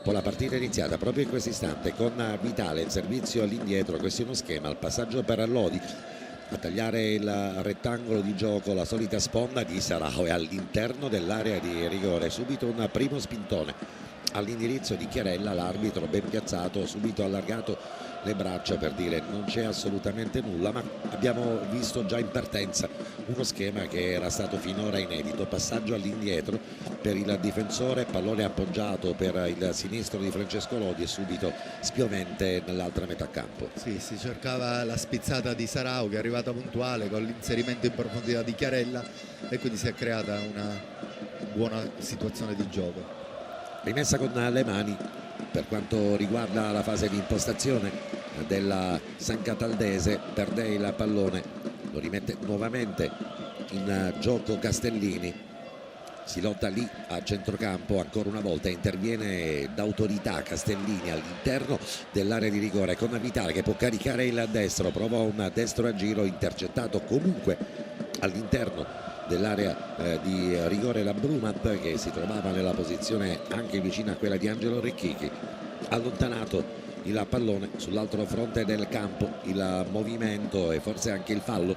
purtroppo la partita è iniziata proprio in questo istante con Vitale, il servizio all'indietro, questo è uno schema, il passaggio per Lodi a tagliare il rettangolo di gioco, la solita sponda di Sarao, e all'interno dell'area di rigore subito un primo spintone all'indirizzo di Chiarella, l'arbitro ben piazzato, subito allargato le braccia per dire non c'è assolutamente nulla, ma abbiamo visto già in partenza uno schema che era stato finora inedito, passaggio all'indietro per il difensore, pallone appoggiato per il sinistro di Francesco Lodi e subito spiovente nell'altra metà campo. Sì, si cercava la spizzata di Sarao che è arrivata puntuale con l'inserimento in profondità di Chiarella e quindi si è creata una buona situazione di gioco. Rimessa con le mani per quanto riguarda la fase di impostazione della San Cataldese, perde il pallone, lo rimette nuovamente in gioco Castellini, si lotta lì a centrocampo ancora una volta, interviene d'autorità Castellini all'interno dell'area di rigore con Vitale che può caricare il destro, prova un destro a giro intercettato comunque all'interno dell'area di rigore la Brumat, che si trovava nella posizione anche vicina a quella di Angelo Recchichi, allontanato il pallone sull'altro fronte del campo, il movimento e forse anche il fallo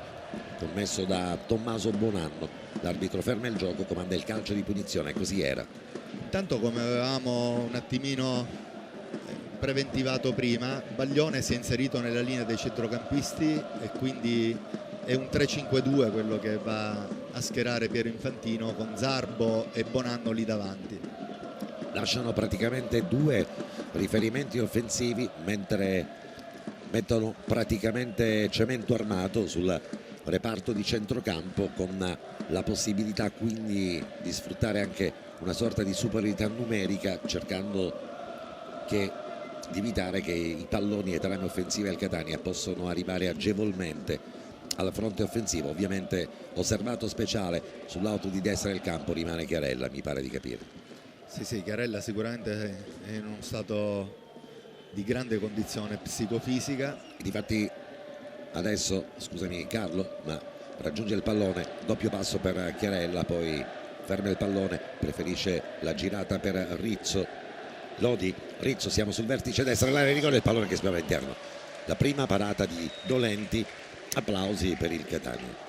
commesso da Tommaso Bonanno, l'arbitro ferma il gioco, comanda il calcio di punizione, così era. Intanto, come avevamo un attimino preventivato prima, Baglione si è inserito nella linea dei centrocampisti e quindi è un 3-5-2 quello che va a schierare Piero Infantino con Zarbo e Bonanno lì davanti. Lasciano praticamente due riferimenti offensivi mentre mettono praticamente cemento armato sul reparto di centrocampo, con la possibilità quindi di sfruttare anche una sorta di superiorità numerica, cercando di evitare che i palloni e trame offensive al Catania possono arrivare agevolmente al fronte offensivo. Ovviamente osservato speciale sull'auto di destra del campo rimane Chiarella, mi pare di capire. Sì, Chiarella sicuramente è in uno stato di grande condizione psicofisica. Difatti adesso, scusami Carlo, ma raggiunge il pallone, doppio passo per Chiarella, poi ferma il pallone, preferisce la girata per Rizzo. Lodi, Rizzo, siamo sul vertice destro dell'area di rigore, il pallone che spiava all'interno. La prima parata di Dolenti, applausi per il Catania.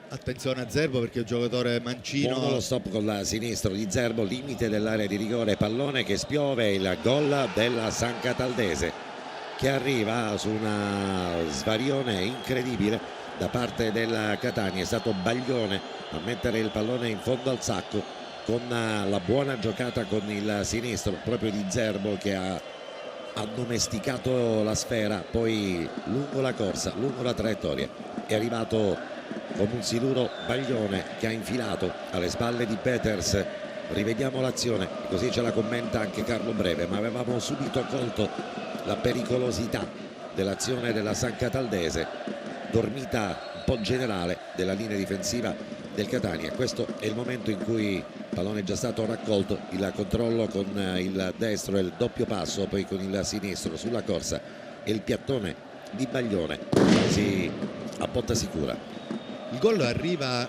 Attenzione a Zerbo perché il giocatore mancino. Buono lo stop con la sinistro di Zerbo, limite dell'area di rigore, pallone che spiove, il gol della San Cataldese che arriva su una svarione incredibile da parte del Catania. È stato Baglione a mettere il pallone in fondo al sacco con la buona giocata con il sinistro proprio di Zerbo, che ha addomesticato la sfera, poi lungo la corsa, lungo la traiettoria è arrivato come un siluro Baglione che ha infilato alle spalle di Peters. Rivediamo l'azione, così ce la commenta anche Carlo Breve, ma avevamo subito colto la pericolosità dell'azione della San Cataldese, dormita un po' generale della linea difensiva del Catania. Questo è il momento in cui il pallone è già stato raccolto, il controllo con il destro e il doppio passo, poi con il sinistro sulla corsa e il piattone di Baglione si a botta sicura. Il gol arriva,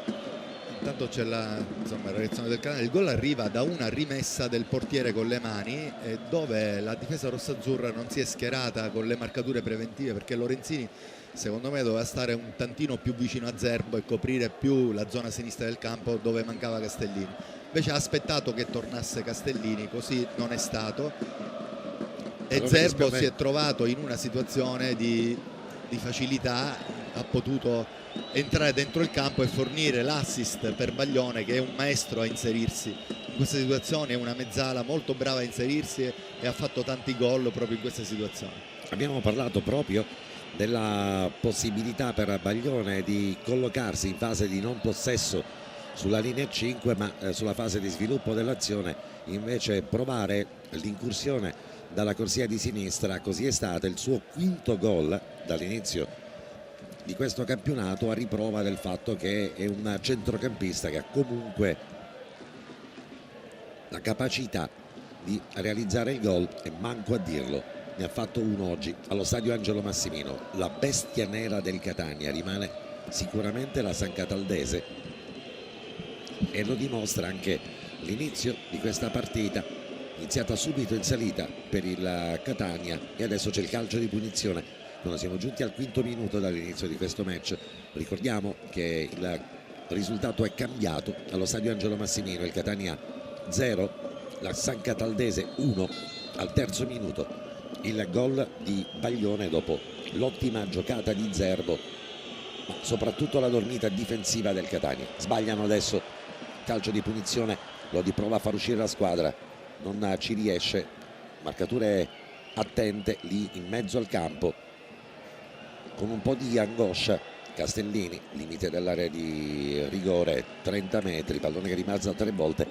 intanto c'è la reazione del Catania, il gol arriva da una rimessa del portiere con le mani, dove la difesa rossazzurra non si è schierata con le marcature preventive, perché Lorenzini secondo me doveva stare un tantino più vicino a Zerbo e coprire più la zona sinistra del campo dove mancava Castellini. Invece ha aspettato che tornasse Castellini, così non è stato, e Zerbo si è trovato in una situazione di facilità, ha potuto entrare dentro il campo e fornire l'assist per Baglione, che è un maestro a inserirsi in queste situazioni, è una mezzala molto brava a inserirsi e ha fatto tanti gol proprio in queste situazioni. Abbiamo parlato proprio della possibilità per Baglione di collocarsi in fase di non possesso sulla linea 5, ma sulla fase di sviluppo dell'azione invece provare l'incursione dalla corsia di sinistra. Così è stato il suo quinto gol dall'inizio di questo campionato, a riprova del fatto che è un centrocampista che ha comunque la capacità di realizzare il gol, e manco a dirlo, ne ha fatto uno oggi allo stadio Angelo Massimino. La bestia nera del Catania rimane sicuramente la San Cataldese, e lo dimostra anche l'inizio di questa partita, iniziata subito in salita per il Catania, e adesso c'è il calcio di punizione quando siamo giunti al quinto minuto dall'inizio di questo match. Ricordiamo che il risultato è cambiato allo stadio Angelo Massimino, il Catania 0, la San Cataldese 1 al terzo minuto. Il gol di Baglione dopo l'ottima giocata di Zerbo, ma soprattutto la dormita difensiva del Catania. Sbagliano adesso, calcio di punizione, Lodi prova a far uscire la squadra, non ci riesce, marcature attente lì in mezzo al campo, con un po' di angoscia Castellini, limite dell'area di rigore, 30 metri, pallone che rimazza 3 volte,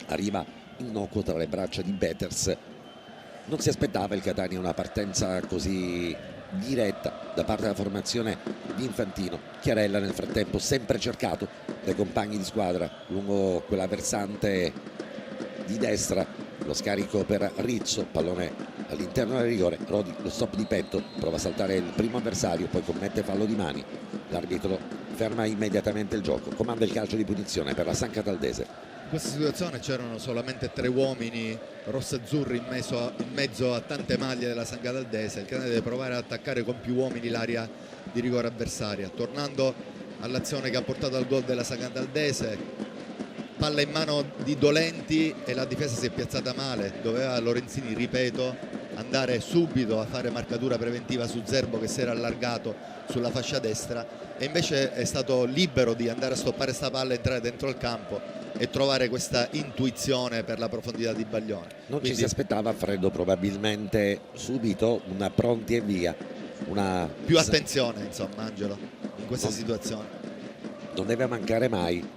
arriva innocuo tra le braccia di Betters. Non si aspettava il Catania una partenza così diretta da parte della formazione di Infantino. Chiarella nel frattempo sempre cercato dai compagni di squadra lungo quella versante di destra, lo scarico per Rizzo, pallone all'interno del rigore, Rodi lo stop di petto, prova a saltare il primo avversario, poi commette fallo di mani, l'arbitro ferma immediatamente il gioco, comanda il calcio di punizione per la San Cataldese. In questa situazione c'erano solamente 3 uomini rossazzurri in mezzo a tante maglie della San Cataldese. Il Catania deve provare ad attaccare con più uomini l'area di rigore avversaria. Tornando all'azione che ha portato al gol della San Cataldese, palla in mano di Dolenti e la difesa si è piazzata male. Doveva Lorenzini, ripeto, andare subito a fare marcatura preventiva su Zerbo che si era allargato sulla fascia destra, e invece è stato libero di andare a stoppare sta palla, entrare dentro il campo e trovare questa intuizione per la profondità di Baglione. Ci si aspettava, Freddo, probabilmente subito una pronti e via, una più attenzione, insomma, Angelo, in questa situazione non deve mancare mai.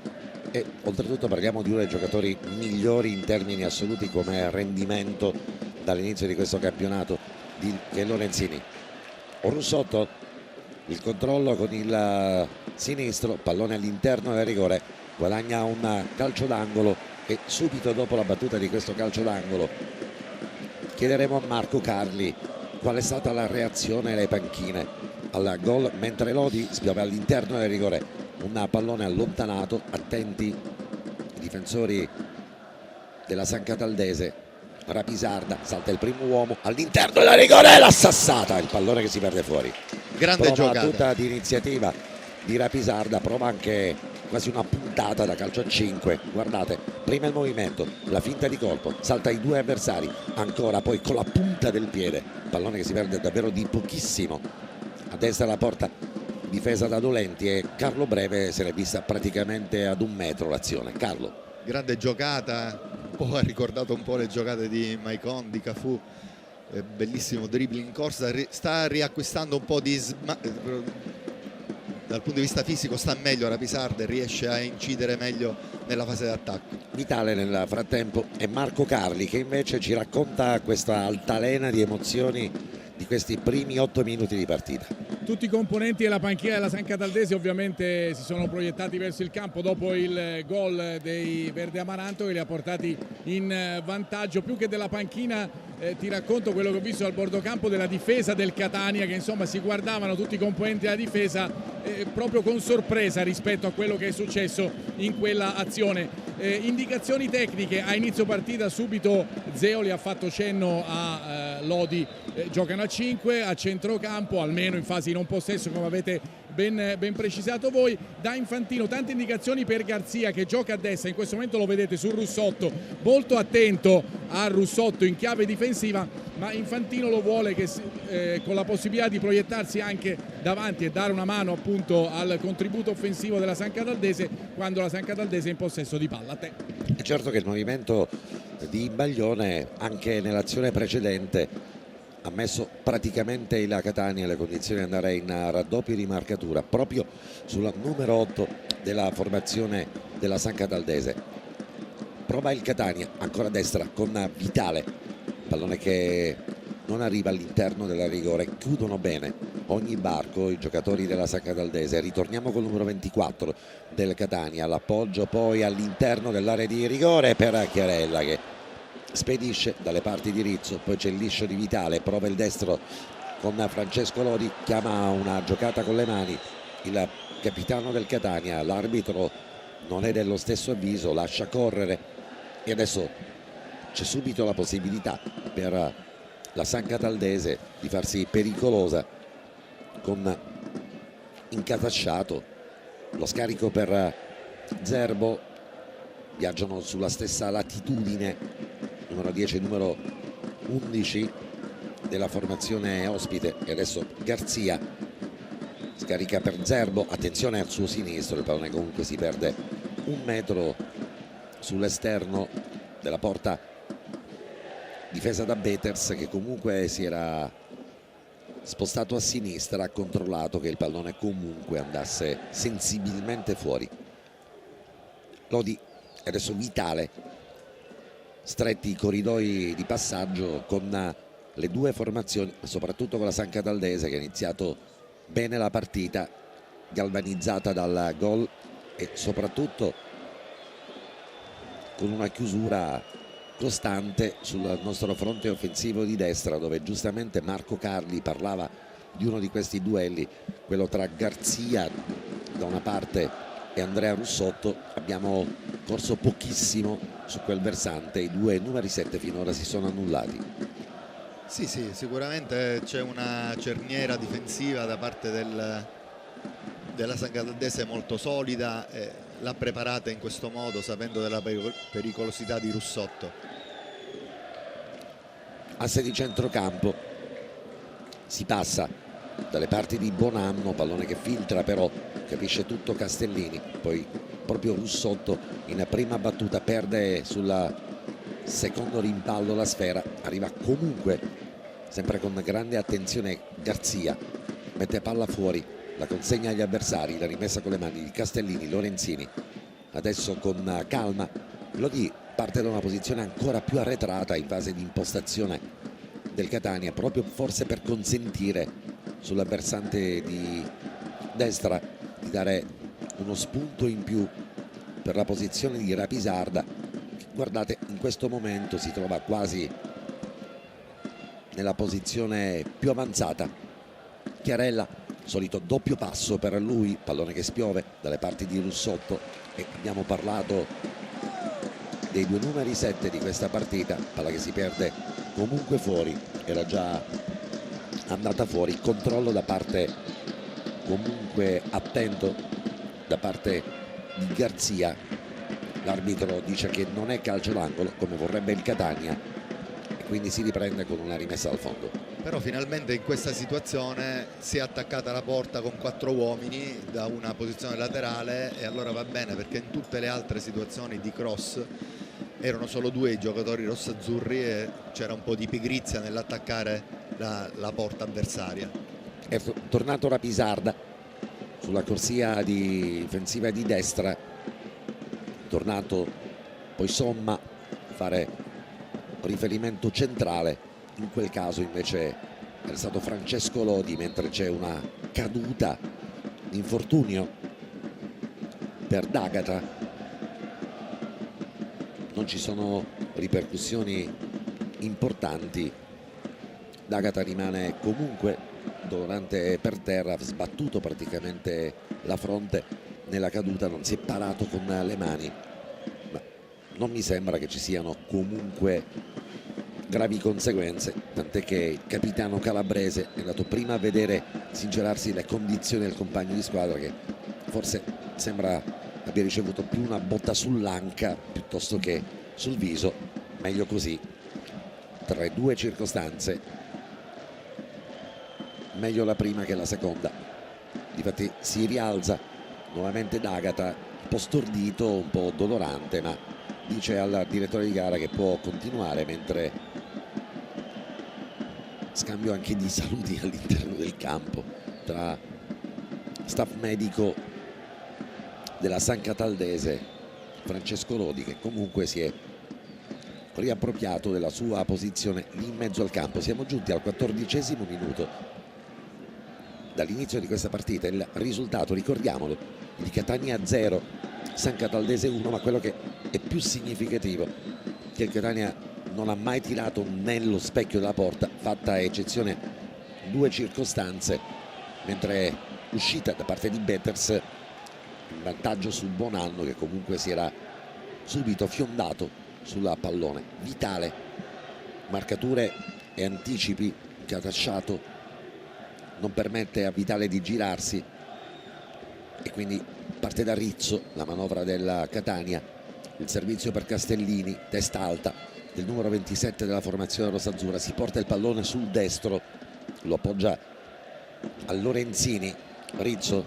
E oltretutto parliamo di uno dei giocatori migliori in termini assoluti come rendimento dall'inizio di questo campionato, che è Lorenzini. Russotto, il controllo con il sinistro, pallone all'interno del rigore, guadagna un calcio d'angolo, e subito dopo la battuta di questo calcio d'angolo chiederemo a Marco Carli qual è stata la reazione delle panchine al gol, mentre Lodi spiove all'interno del rigore un pallone allontanato. Attenti i difensori della San Cataldese. Rapisarda salta il primo uomo all'interno del rigore, la sassata, il pallone che si perde fuori. Grande giocata, tutta di iniziativa di Rapisarda, prova anche quasi una puntata da calcio a 5. Guardate, prima il movimento, la finta di colpo, salta i 2 avversari, ancora poi con la punta del piede, pallone che si perde davvero di pochissimo. A destra la porta difesa da Dolenti, e Carlo Breve se l'è vista praticamente ad 1 metro l'azione. Carlo, grande giocata, ha ricordato un po' le giocate di Maicon, di Cafù, bellissimo dribbling in corsa, sta riacquistando un po' di dal punto di vista fisico, sta meglio Rapisarda e riesce a incidere meglio nella fase d'attacco. vitale nel frattempo è Marco Carli, che invece ci racconta questa altalena di emozioni di questi primi 8 minuti di partita. Tutti i componenti della panchina della San Cataldese ovviamente si sono proiettati verso il campo dopo il gol dei Verde Amaranto, che li ha portati in vantaggio. Più che della panchina ti racconto quello che ho visto al bordo campo della difesa del Catania, che insomma si guardavano tutti i componenti della difesa proprio con sorpresa rispetto a quello che è successo in quella azione. Indicazioni tecniche a inizio partita, subito Zeoli ha fatto cenno a Lodi, giocano a 5 a centrocampo, almeno in fase di non possesso, come avete ben precisato voi. Da Infantino tante indicazioni per Garzia, che gioca a destra, in questo momento lo vedete su Russotto, molto attento a Russotto in chiave difensiva, ma Infantino lo vuole con la possibilità di proiettarsi anche davanti e dare una mano appunto al contributo offensivo della San Cataldese quando la San Cataldese è in possesso di palla. A te. È certo che il movimento di Baglione anche nell'azione precedente ha messo praticamente il Catania alle condizioni di andare in raddoppio di marcatura proprio sulla numero 8 della formazione della San Cataldese. Prova il Catania ancora a destra con Vitale, pallone che non arriva all'interno della rigore, chiudono bene ogni varco i giocatori della San Cataldese. Ritorniamo col numero 24 del Catania, l'appoggio poi all'interno dell'area di rigore per Chiarella, che spedisce dalle parti di Rizzo, poi c'è il liscio di Vitale, prova il destro con Francesco Lodi, chiama una giocata con le mani il capitano del Catania, l'arbitro non è dello stesso avviso, lascia correre e adesso c'è subito la possibilità per la San Cataldese di farsi pericolosa con Incatasciato. Lo scarico per Zerbo, viaggiano sulla stessa latitudine numero 10 e numero 11 della formazione ospite, e adesso Garzia scarica per Zerbo, attenzione al suo sinistro, il pallone comunque si perde un metro sull'esterno della porta difesa da Beters, che comunque si era spostato a sinistra, ha controllato che il pallone comunque andasse sensibilmente fuori. Lodi adesso vitale, stretti i corridoi di passaggio con le due formazioni, soprattutto con la San Cataldese che ha iniziato bene la partita, galvanizzata dal gol e soprattutto con una chiusura costante sul nostro fronte offensivo di destra, dove giustamente Marco Carli parlava di uno di questi duelli, quello tra Garzia da una parte e Andrea Russotto. Abbiamo corso pochissimo su quel versante, i due numeri 7 finora si sono annullati. Sì, sicuramente c'è una cerniera difensiva da parte della San Cataldese molto solida, l'ha preparata in questo modo sapendo della pericolosità di Russotto. Asse di centrocampo, si passa dalle parti di Bonanno, pallone che filtra però, capisce tutto Castellini, poi proprio Russotto in prima battuta perde sul secondo rimpallo la sfera, arriva comunque sempre con grande attenzione Garzia, mette palla fuori, la consegna agli avversari, la rimessa con le mani di Castellini, Lorenzini adesso con calma. Lodi parte da una posizione ancora più arretrata in fase di impostazione del Catania, proprio forse per consentire sulla versante di destra di dare uno spunto in più per la posizione di Rapisarda, che guardate in questo momento si trova quasi nella posizione più avanzata. Chiarella, solito doppio passo per lui, pallone che spiove dalle parti di Russotto, e abbiamo parlato dei due numeri 7 di questa partita, palla che si perde comunque fuori, era già andata fuori, controllo da parte comunque attento da parte di Garzia, l'arbitro dice che non è calcio d'angolo come vorrebbe il Catania e quindi si riprende con una rimessa al fondo. Però finalmente in questa situazione si è attaccata la porta con 4 uomini da una posizione laterale, e allora va bene, perché in tutte le altre situazioni di cross erano solo 2 i giocatori rossazzurri e c'era un po' di pigrizia nell'attaccare la porta avversaria. È tornato Rapisarda sulla corsia difensiva di destra, tornato poi Somma a fare riferimento centrale. In quel caso invece è stato Francesco Lodi, mentre c'è una caduta, infortunio per D'Agata. Non ci sono ripercussioni importanti, D'Agata rimane comunque dolorante per terra, sbattuto praticamente la fronte nella caduta, non si è parato con le mani, ma non mi sembra che ci siano comunque gravi conseguenze, tant'è che il capitano calabrese è andato prima a vedere sincerarsi le condizioni del compagno di squadra, che forse sembra abbia ricevuto più una botta sull'anca piuttosto che sul viso, meglio così. Tra le due circostanze meglio la prima che la seconda. Difatti si rialza nuovamente D'Agata, un po' stordito, un po' dolorante, ma dice al direttore di gara che può continuare, mentre scambio anche di saluti all'interno del campo tra staff medico della San Cataldese, Francesco Lodi, che comunque si è riappropriato della sua posizione lì in mezzo al campo. Siamo giunti al 14° minuto dall'inizio di questa partita, il risultato, ricordiamolo, di Catania 0 San Cataldese 1, ma quello che è più significativo è che il Catania non ha mai tirato nello specchio della porta, fatta eccezione 2 circostanze, mentre uscita da parte di Beters in vantaggio sul Buonanno, che comunque si era subito fiondato sulla pallone. Vitale, marcature e anticipi, Catasciato non permette a Vitale di girarsi e quindi parte da Rizzo la manovra della Catania. Il servizio per Castellini, testa alta del numero 27 della formazione rossazzurra, si porta il pallone sul destro, lo appoggia a Lorenzini. Rizzo,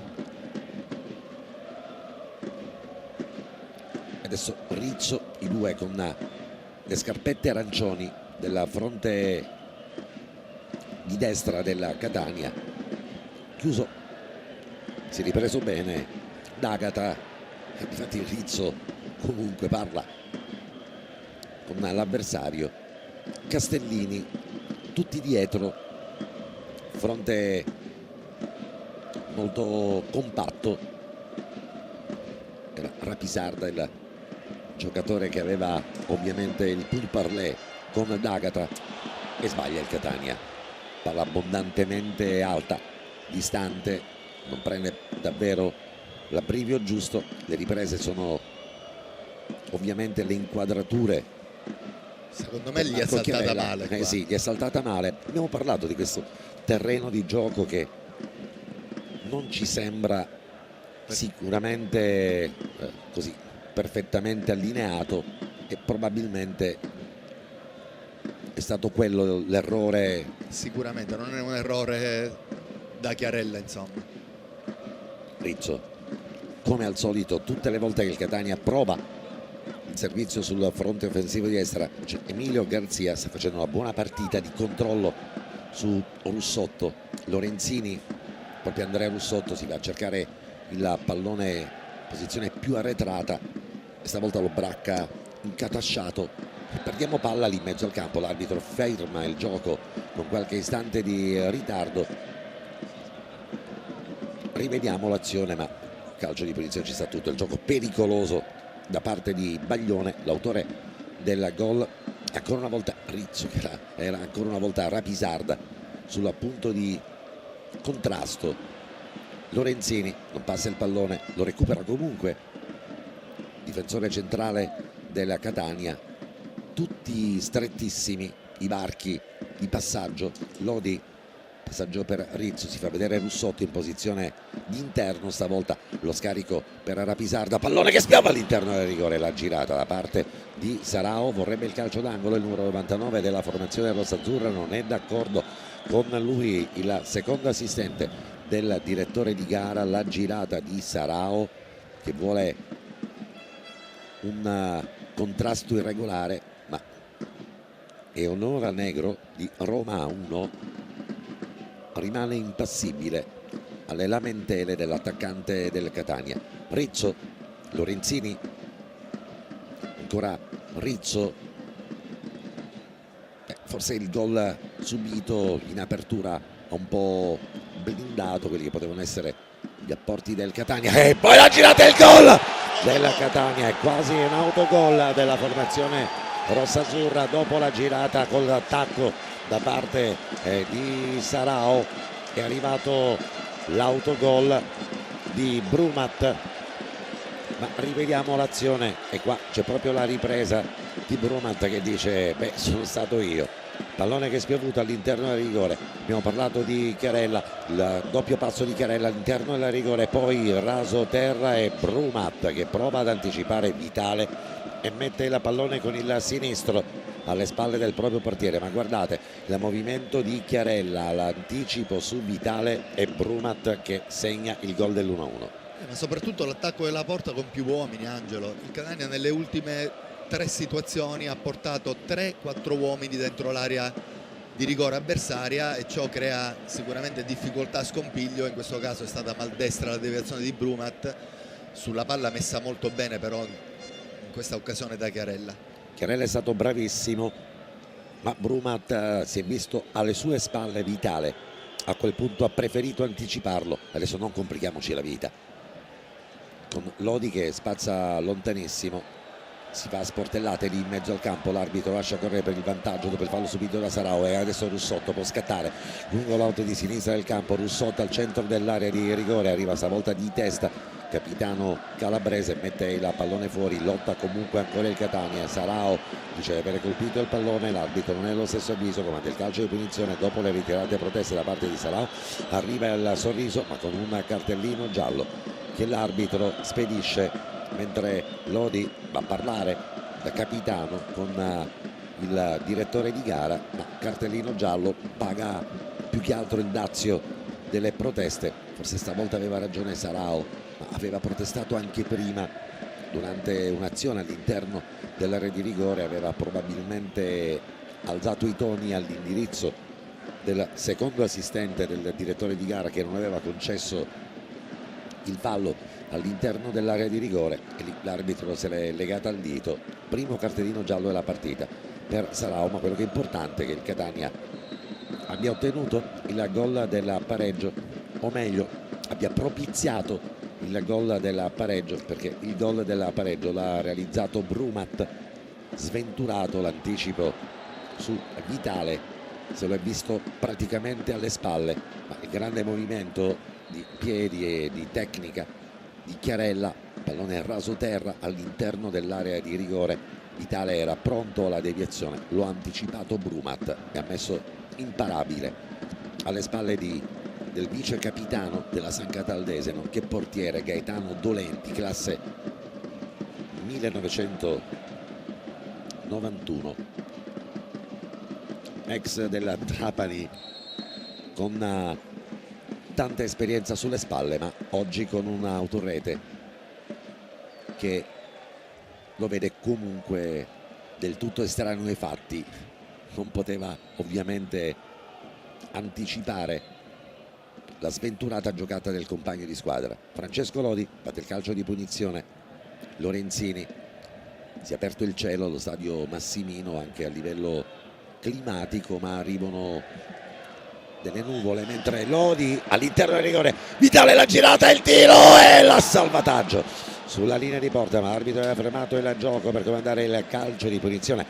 adesso Rizzo, i due con le scarpette arancioni della fronte di destra della Catania. Chiuso, si è ripreso bene D'Agata, infatti Rizzo comunque parla con l'avversario. Castellini, tutti dietro, fronte molto compatto. Era Rapisarda il giocatore che aveva ovviamente il pour parler con D'Agata, e sbaglia il Catania. Palla abbondantemente alta, distante, non prende davvero l'abbrivio giusto. Le riprese sono ovviamente le inquadrature. Secondo me gli è saltata male. Sì, gli è saltata male. Abbiamo parlato di questo terreno di gioco che non ci sembra sicuramente così perfettamente allineato, e probabilmente è stato quello l'errore. Sicuramente non è un errore da Chiarella, insomma. Rizzo, come al solito, tutte le volte che il Catania prova il servizio sul fronte offensivo di destra, cioè Emilio Garzia sta facendo una buona partita di controllo su Russotto. Lorenzini, proprio Andrea Russotto, si va a cercare il pallone in posizione più arretrata e stavolta lo bracca Catasciato. Perdiamo palla lì in mezzo al campo, l'arbitro ferma il gioco con qualche istante di ritardo. Rivediamo l'azione, ma calcio di punizione ci sta tutto. Il gioco pericoloso da parte di Baglione, l'autore del gol ancora una volta Rizzo, che era ancora una volta Rapisarda sul punto di contrasto. Lorenzini non passa il pallone, lo recupera comunque difensore centrale della Catania. Tutti strettissimi i varchi di passaggio. Lodi, passaggio per Rizzo, si fa vedere Russotto in posizione di interno, stavolta lo scarico per Rapisarda, pallone che spiava all'interno del rigore, la girata da parte di Sarao, vorrebbe il calcio d'angolo. Il numero 99 della formazione rossazzurra non è d'accordo con lui, il secondo assistente del direttore di gara. La girata di Sarao, che vuole un contrasto irregolare, ma Eleonora Negro di Roma 1 rimane impassibile alle lamentele dell'attaccante del Catania. Rizzo, Lorenzini, ancora Rizzo, forse il gol subito in apertura ha un po' blindato quelli che potevano essere gli apporti del Catania, e poi la girata e il gol della Catania. È quasi un autogol della formazione rossazzurra dopo la girata con l'attacco da parte di Sarao. È arrivato l'autogol di Brumat, ma rivediamo l'azione e qua c'è proprio la ripresa di Brumat che dice: beh, sono stato io. Pallone che è spiovuto all'interno del rigore. Abbiamo parlato di Chiarella, il doppio passo di Chiarella all'interno del rigore, poi raso terra e Brumat che prova ad anticipare Vitale e mette il pallone con il sinistro alle spalle del proprio portiere. Ma guardate il movimento di Chiarella, l'anticipo su Vitale e Brumat che segna il gol dell'1-1. Ma soprattutto l'attacco della porta con più uomini, Angelo. Il Catania nelle ultime 3 situazioni ha portato 3-4 uomini dentro l'area di rigore avversaria, e ciò crea sicuramente difficoltà a Scompiglio. In questo caso è stata maldestra la deviazione di Brumat sulla palla messa molto bene però in questa occasione da Chiarella. Chiarella è stato bravissimo, ma Brumat si è visto alle sue spalle Vitale. A quel punto ha preferito anticiparlo. Adesso non complichiamoci la vita, con Lodi che spazza lontanissimo, si fa a sportellate lì in mezzo al campo. L'arbitro lascia correre per il vantaggio dopo il fallo subito da Sarao, e adesso Russotto può scattare lungo l'auto di sinistra del campo. Russotto al centro dell'area di rigore, arriva stavolta di testa capitano calabrese, mette il pallone fuori, lotta comunque ancora il Catania. Sarao dice di avere colpito il pallone, l'arbitro non è lo stesso avviso, comanda il calcio di punizione. Dopo le ritirate proteste da parte di Sarao arriva il sorriso, ma con un cartellino giallo che l'arbitro spedisce, mentre Lodi va a parlare da capitano con il direttore di gara, ma cartellino giallo, paga più che altro il dazio delle proteste. Forse stavolta aveva ragione Sarao, ma aveva protestato anche prima durante un'azione all'interno dell'area di rigore, aveva probabilmente alzato i toni all'indirizzo del secondo assistente del direttore di gara che non aveva concesso il fallo all'interno dell'area di rigore, e lì l'arbitro se l'è legata al dito. Primo cartellino giallo della partita per Sarao, ma quello che è importante è che il Catania abbia ottenuto il gol del pareggio, o meglio abbia propiziato il gol del pareggio, perché il gol del pareggio l'ha realizzato Brumat, sventurato l'anticipo su Vitale, se lo è visto praticamente alle spalle, ma il grande movimento di piedi e di tecnica di Chiarella, pallone raso terra all'interno dell'area di rigore. Vitale era pronto alla deviazione, lo ha anticipato Brumat e ha messo imparabile alle spalle del vice capitano della San Cataldese, nonché portiere, Gaetano Dolenti, classe 1991, ex della Trapani, con tanta esperienza sulle spalle, ma oggi con un autorete che lo vede comunque del tutto estraneo ai fatti. Non poteva ovviamente anticipare la sventurata giocata del compagno di squadra. Francesco Lodi batte il calcio di punizione. Lorenzini, si è aperto il cielo allo stadio Massimino anche a livello climatico, ma arrivano delle nuvole, mentre Lodi all'interno del rigore, Vitale la girata, il tiro e il salvataggio sulla linea di porta, ma l'arbitro aveva fermato il gioco per comandare il calcio di punizione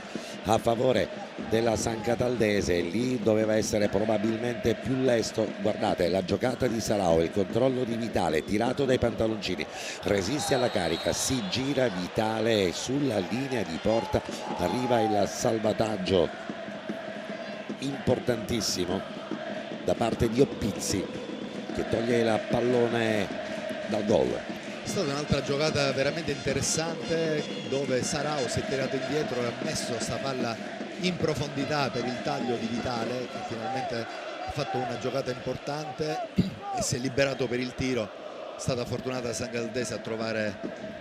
a favore della San Cataldese. Lì doveva essere probabilmente più lesto. Guardate la giocata di Sarao, il controllo di Vitale, tirato dai pantaloncini, resiste alla carica, si gira Vitale sulla linea di porta, arriva il salvataggio importantissimo da parte di Oppizzi, che toglie il pallone dal gol. È stata un'altra giocata veramente interessante, dove Sarao si è tirato indietro e ha messo sta palla in profondità per il taglio di Vitale, che finalmente ha fatto una giocata importante e si è liberato per il tiro. È stata fortunata San Cataldese a trovare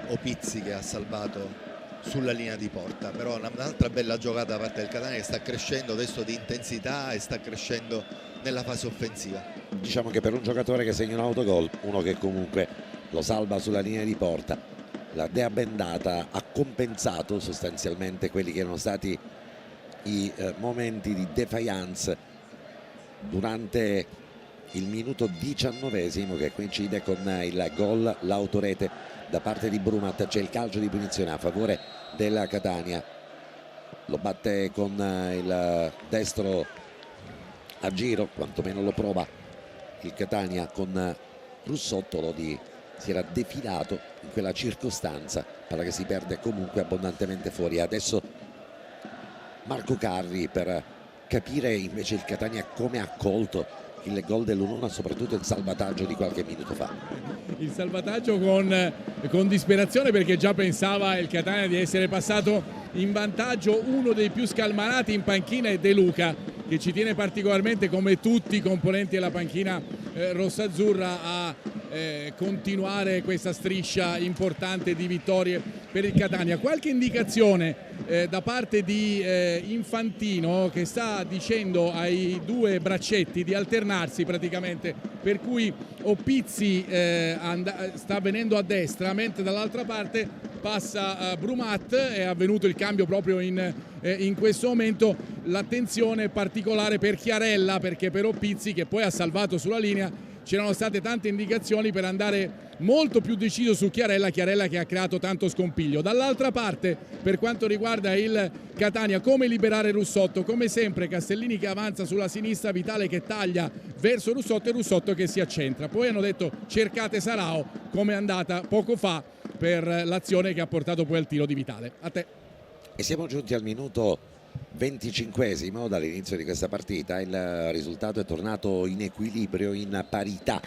Opizzi, che ha salvato sulla linea di porta. Però un'altra bella giocata da parte del Catania, che sta crescendo adesso di intensità e sta crescendo nella fase offensiva. Diciamo che per un giocatore che segna un autogol, uno che comunque lo salva sulla linea di porta, la Dea Bendata ha compensato sostanzialmente quelli che erano stati i momenti di defiance durante il minuto 19esimo, che coincide con il gol, l'autorete da parte di Brumat. C'è il calcio di punizione a favore della Catania, lo batte con il destro a giro, quantomeno lo prova il Catania con Russotto. Lodi si era defilato in quella circostanza, palla che si perde comunque abbondantemente fuori. Adesso Marco Carri per capire invece il Catania come ha accolto il gol dell'1-1, soprattutto il salvataggio di qualche minuto fa. Il salvataggio con disperazione, perché già pensava il Catania di essere passato in vantaggio. Uno dei più scalmanati in panchina è De Luca, che ci tiene particolarmente, come tutti i componenti della panchina rossazzurra, a continuare questa striscia importante di vittorie per il Catania. Qualche indicazione da parte di Infantino, che sta dicendo ai due braccetti di alternarsi praticamente, per cui Oppizzi sta venendo a destra, mentre dall'altra parte passa Brumat. È avvenuto il cambio proprio in questo momento. L'attenzione particolare per Chiarella, perché per Oppizzi, che poi ha salvato sulla linea, c'erano state tante indicazioni per andare molto più deciso su Chiarella che ha creato tanto scompiglio. Dall'altra parte, per quanto riguarda il Catania, come liberare Russotto? Come sempre Castellini che avanza sulla sinistra, Vitale che taglia verso Russotto e Russotto che si accentra. Poi hanno detto cercate Sarao, come è andata poco fa per l'azione che ha portato poi al tiro di Vitale. A te. E siamo giunti al minuto 25esimo dall'inizio di questa partita. Il risultato è tornato in equilibrio, in parità,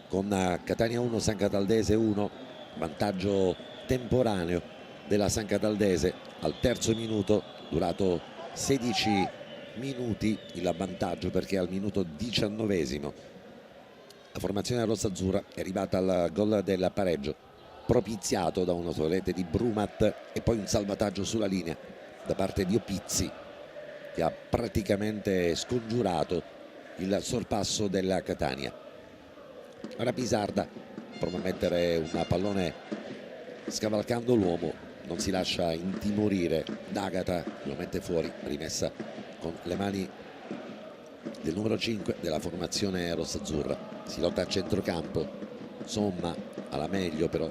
con Catania 1 San Cataldese 1, vantaggio temporaneo della San Cataldese al terzo minuto, durato 16 minuti il vantaggio, perché al minuto 19esimo la formazione rossazzurra è arrivata al gol del pareggio, propiziato da una rete di Brumat e poi un salvataggio sulla linea da parte di Opizzi, che ha praticamente scongiurato il sorpasso della Catania. Ora Pisarda prova a mettere un pallone scavalcando l'uomo, non si lascia intimorire D'Agata, lo mette fuori, rimessa con le mani del numero 5 della formazione rossazzurra. Si lotta a centrocampo, Somma alla meglio, però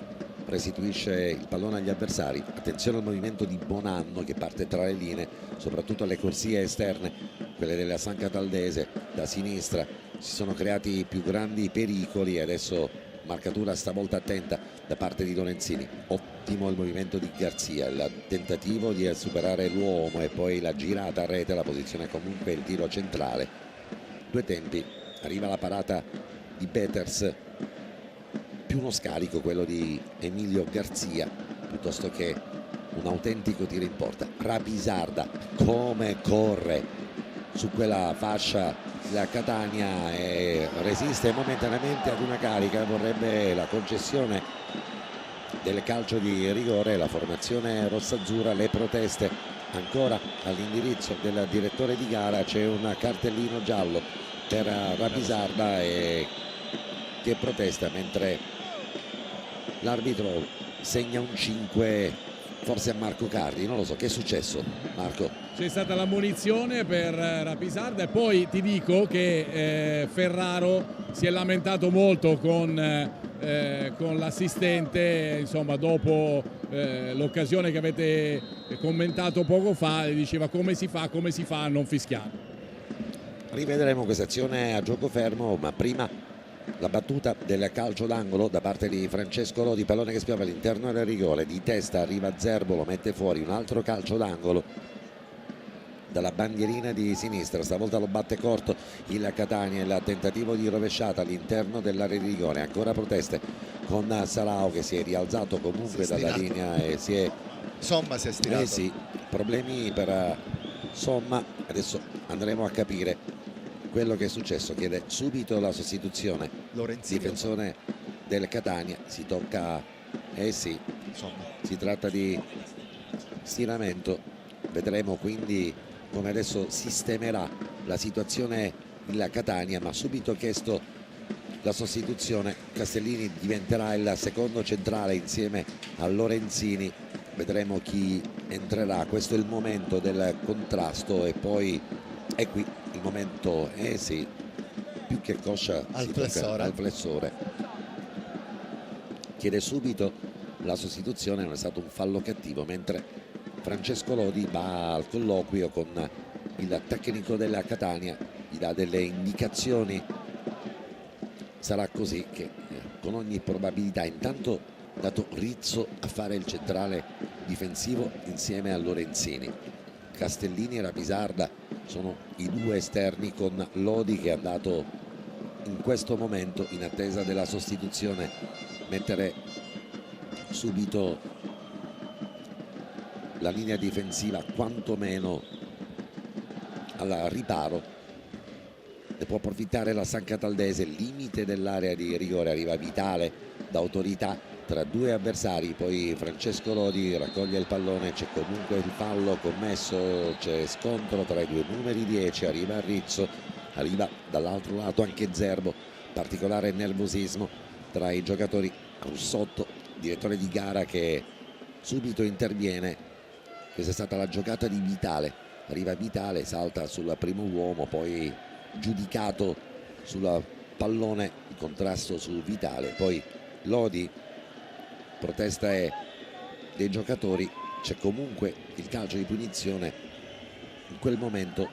restituisce il pallone agli avversari. Attenzione al movimento di Bonanno che parte tra le linee, soprattutto alle corsie esterne, quelle della San Cataldese. Da sinistra si sono creati più grandi pericoli e adesso marcatura stavolta attenta da parte di Lorenzini. Ottimo il movimento di Garzia, il tentativo di superare l'uomo e poi la girata a rete, la posizione comunque il tiro centrale. Due tempi, arriva la parata di Peters, più uno scarico quello di Emilio Garzia piuttosto che un autentico tiro in porta. Rapisarda come corre su quella fascia la Catania e resiste momentaneamente ad una carica, vorrebbe la concessione del calcio di rigore. La formazione rossazzurra, le proteste ancora all'indirizzo del direttore di gara, c'è un cartellino giallo per Rapisarda che protesta, mentre l'arbitro segna un 5 forse a Marco Cardi, non lo so che è successo. Marco, c'è stata l'ammonizione per Rapisarda e poi ti dico che Ferraro si è lamentato molto con l'assistente, insomma, dopo l'occasione che avete commentato poco fa, diceva come si fa a non fischiare. rivedremo questa azione a gioco fermo, ma prima la battuta del calcio d'angolo da parte di Francesco Lodi, pallone che spiova all'interno del rigore, di testa arriva Zerbo, lo mette fuori, un altro calcio d'angolo dalla bandierina di sinistra, stavolta lo batte corto il Catania, il tentativo di rovesciata all'interno dell'area di rigore, ancora proteste con Sarao che si è rialzato comunque dalla linea e Somma si è stirato. sì, problemi per Somma. Adesso andremo a capire quello che è successo. Chiede subito la sostituzione Lorenzini, difensore del Catania, si tocca, sì, insomma, si tratta di stiramento. Vedremo quindi come adesso sistemerà la situazione il Catania, ma subito chiesto la sostituzione. Castellini diventerà il secondo centrale insieme a Lorenzini, vedremo chi entrerà. Questo è il momento del contrasto e poi è qui il momento, sì, più che coscia al flessore. Chiede subito la sostituzione, non è stato un fallo cattivo, mentre Francesco Lodi va al colloquio con il tecnico della Catania, gli dà delle indicazioni. Sarà così che con ogni probabilità intanto dato Rizzo a fare il centrale difensivo insieme a Lorenzini. Castellini e Rapisarda sono i due esterni, con Lodi che è andato in questo momento in attesa della sostituzione mettere subito la linea difensiva quantomeno al riparo. Ne può approfittare la San Cataldese, limite dell'area di rigore, arriva Vitale da autorità tra due avversari, poi Francesco Lodi raccoglie il pallone, c'è comunque il fallo commesso, c'è scontro tra i due numeri 10, arriva Rizzo, arriva dall'altro lato anche Zerbo, particolare nervosismo tra i giocatori. Russotto, direttore di gara, che subito interviene. Questa è stata la giocata di Vitale, arriva Vitale, salta sul primo uomo, poi giudicato sulla pallone, il contrasto su Vitale, poi Lodi, protesta dei giocatori, c'è comunque il calcio di punizione. In quel momento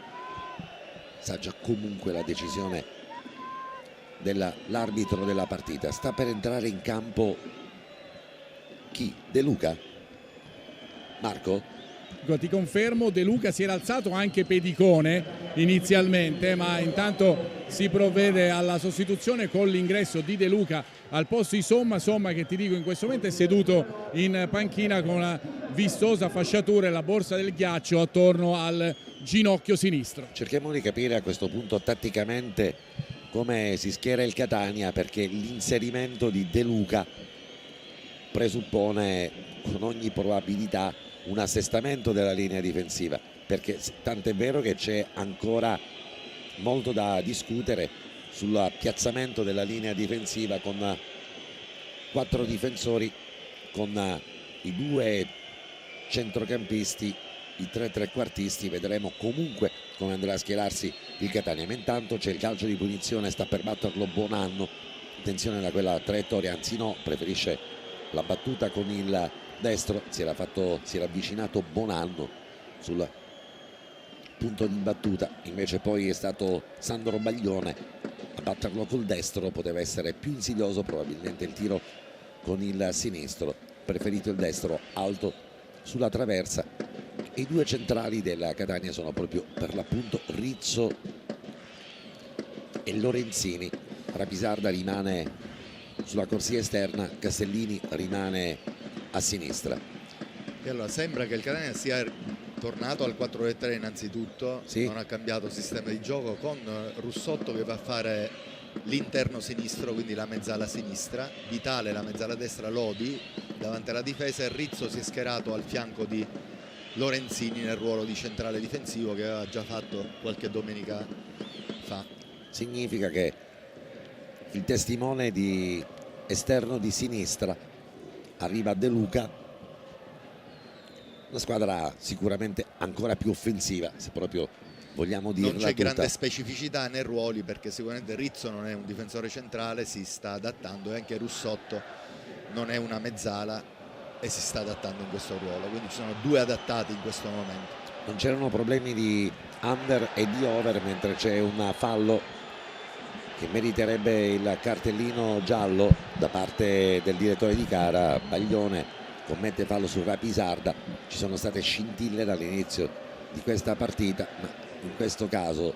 sa già comunque la decisione dell'arbitro della partita. Sta per entrare in campo chi? De Luca? Marco? Ti confermo, De Luca, si era alzato anche Pedicone inizialmente, ma intanto si provvede alla sostituzione con l'ingresso di De Luca al posto di Somma che ti dico in questo momento è seduto in panchina con una vistosa fasciatura e la borsa del ghiaccio attorno al ginocchio sinistro. Cerchiamo di capire a questo punto tatticamente come si schiera il Catania, perché l'inserimento di De Luca presuppone con ogni probabilità un assestamento della linea difensiva, perché tant'è vero che c'è ancora molto da discutere sul piazzamento della linea difensiva con 4 difensori, con i 2 centrocampisti, i 3 trequartisti. Vedremo comunque come andrà a schierarsi il Catania, ma intanto c'è il calcio di punizione, sta per batterlo Bonanno. Attenzione da quella traiettoria, anzi no, preferisce la battuta con il destro, si era avvicinato Bonanno sul punto di battuta, invece poi è stato Sandro Baglione a batterlo col destro. Poteva essere più insidioso probabilmente il tiro con il sinistro, preferito il destro alto sulla traversa. I 2 centrali della Catania sono proprio per l'appunto Rizzo e Lorenzini. Rapisarda rimane sulla corsia esterna, Castellini rimane a sinistra. E allora sembra che il Catania sia tornato al 4-3 innanzitutto, sì. Non ha cambiato sistema di gioco, con Russotto che va a fare l'interno sinistro, quindi la mezzala sinistra, Vitale la mezzala destra, Lodi davanti alla difesa, e Rizzo si è schierato al fianco di Lorenzini nel ruolo di centrale difensivo che aveva già fatto qualche domenica fa. Significa che il testimone di esterno di sinistra arriva De Luca, una squadra sicuramente ancora più offensiva, se proprio vogliamo dirla. Non c'è tutta. Grande specificità nei ruoli, perché sicuramente Rizzo non è un difensore centrale, si sta adattando, e anche Russotto non è una mezzala e si sta adattando in questo ruolo, quindi ci sono 2 adattati in questo momento. Non c'erano problemi di under e di over, mentre c'è un fallo che meriterebbe il cartellino giallo da parte del direttore di gara. Baglione commette fallo su Rapisarda. Ci sono state scintille dall'inizio di questa partita, ma in questo caso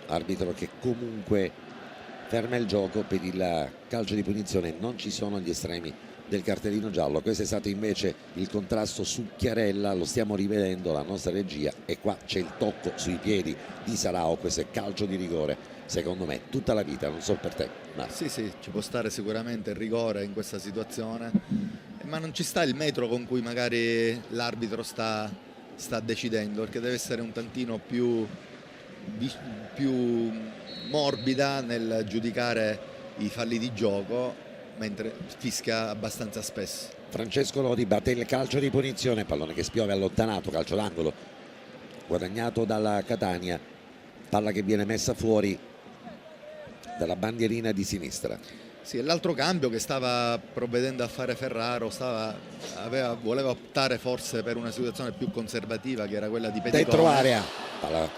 arbitro che comunque ferma il gioco per il calcio di punizione. Non ci sono gli estremi del cartellino giallo. Questo è stato invece il contrasto su Chiarella, lo stiamo rivedendo, la nostra regia, e qua c'è il tocco sui piedi di Sarao. Questo è calcio di rigore, secondo me, tutta la vita, non so per te. Ma... Sì, ci può stare sicuramente il rigore in questa situazione, ma non ci sta il metro con cui magari l'arbitro sta decidendo, perché deve essere un tantino più morbida nel giudicare i falli di gioco, mentre fischia abbastanza spesso. Francesco Lodi batte il calcio di punizione, pallone che spiove allontanato, calcio d'angolo guadagnato dalla Catania, palla che viene messa fuori dalla bandierina di sinistra. Sì, l'altro cambio che stava provvedendo a fare Ferraro voleva optare forse per una situazione più conservativa, che era quella di Pedicone. Dentro area, palla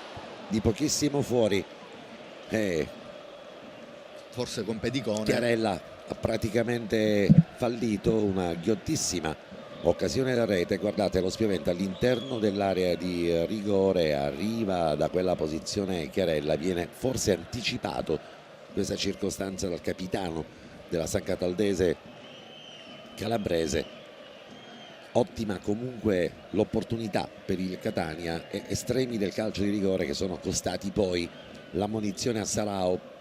di pochissimo fuori, forse con Pedicone. Chiarella ha praticamente fallito una ghiottissima occasione da rete. Guardate lo spiovente all'interno dell'area di rigore, arriva da quella posizione Chiarella, viene forse anticipato questa circostanza dal capitano della Sancataldese Calabrese. Ottima comunque l'opportunità per il Catania, e estremi del calcio di rigore che sono costati poi l'ammonizione a Sarao,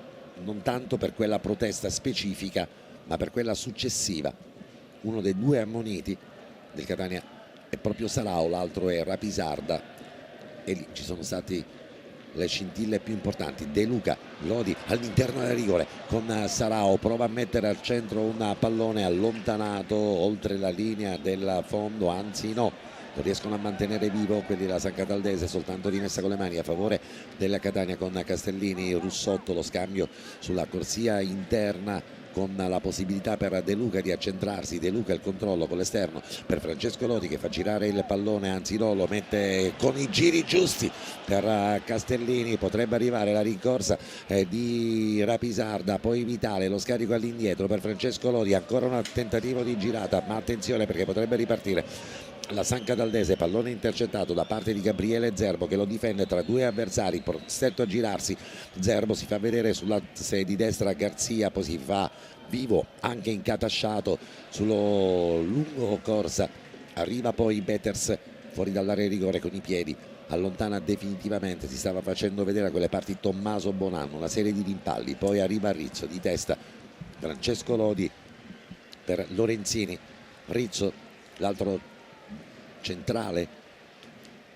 non tanto per quella protesta specifica ma per quella successiva. Uno dei 2 ammoniti del Catania è proprio Sarao, l'altro è Rapisarda, e lì ci sono stati le scintille più importanti. De Luca, Lodi all'interno del rigore con Sarao, prova a mettere al centro un pallone allontanato oltre la linea del fondo, anzi no, lo riescono a mantenere vivo quelli della San Cataldese, soltanto rimessa con le mani a favore della Catania con Castellini. Russotto, lo scambio sulla corsia interna con la possibilità per De Luca di accentrarsi. De Luca il controllo con l'esterno per Francesco Lodi che fa girare il pallone, anzi no, lo mette con i giri giusti per Castellini. Potrebbe arrivare la rincorsa di Rapisarda, poi Vitale, lo scarico all'indietro per Francesco Lodi, ancora un tentativo di girata, ma attenzione perché potrebbe ripartire la San Cataldese. Pallone intercettato da parte di Gabriele Zerbo che lo difende tra due avversari, stretto a girarsi. Zerbo si fa vedere sull'asse di destra Garzia, poi si fa vivo anche incatasciato sullo lungo corsa. Arriva poi Beters fuori dall'area di rigore con i piedi, allontana definitivamente, si stava facendo vedere a quelle parti Tommaso Bonanno, una serie di rimpalli, poi arriva Rizzo di testa, Francesco Lodi per Lorenzini. Rizzo, l'altro centrale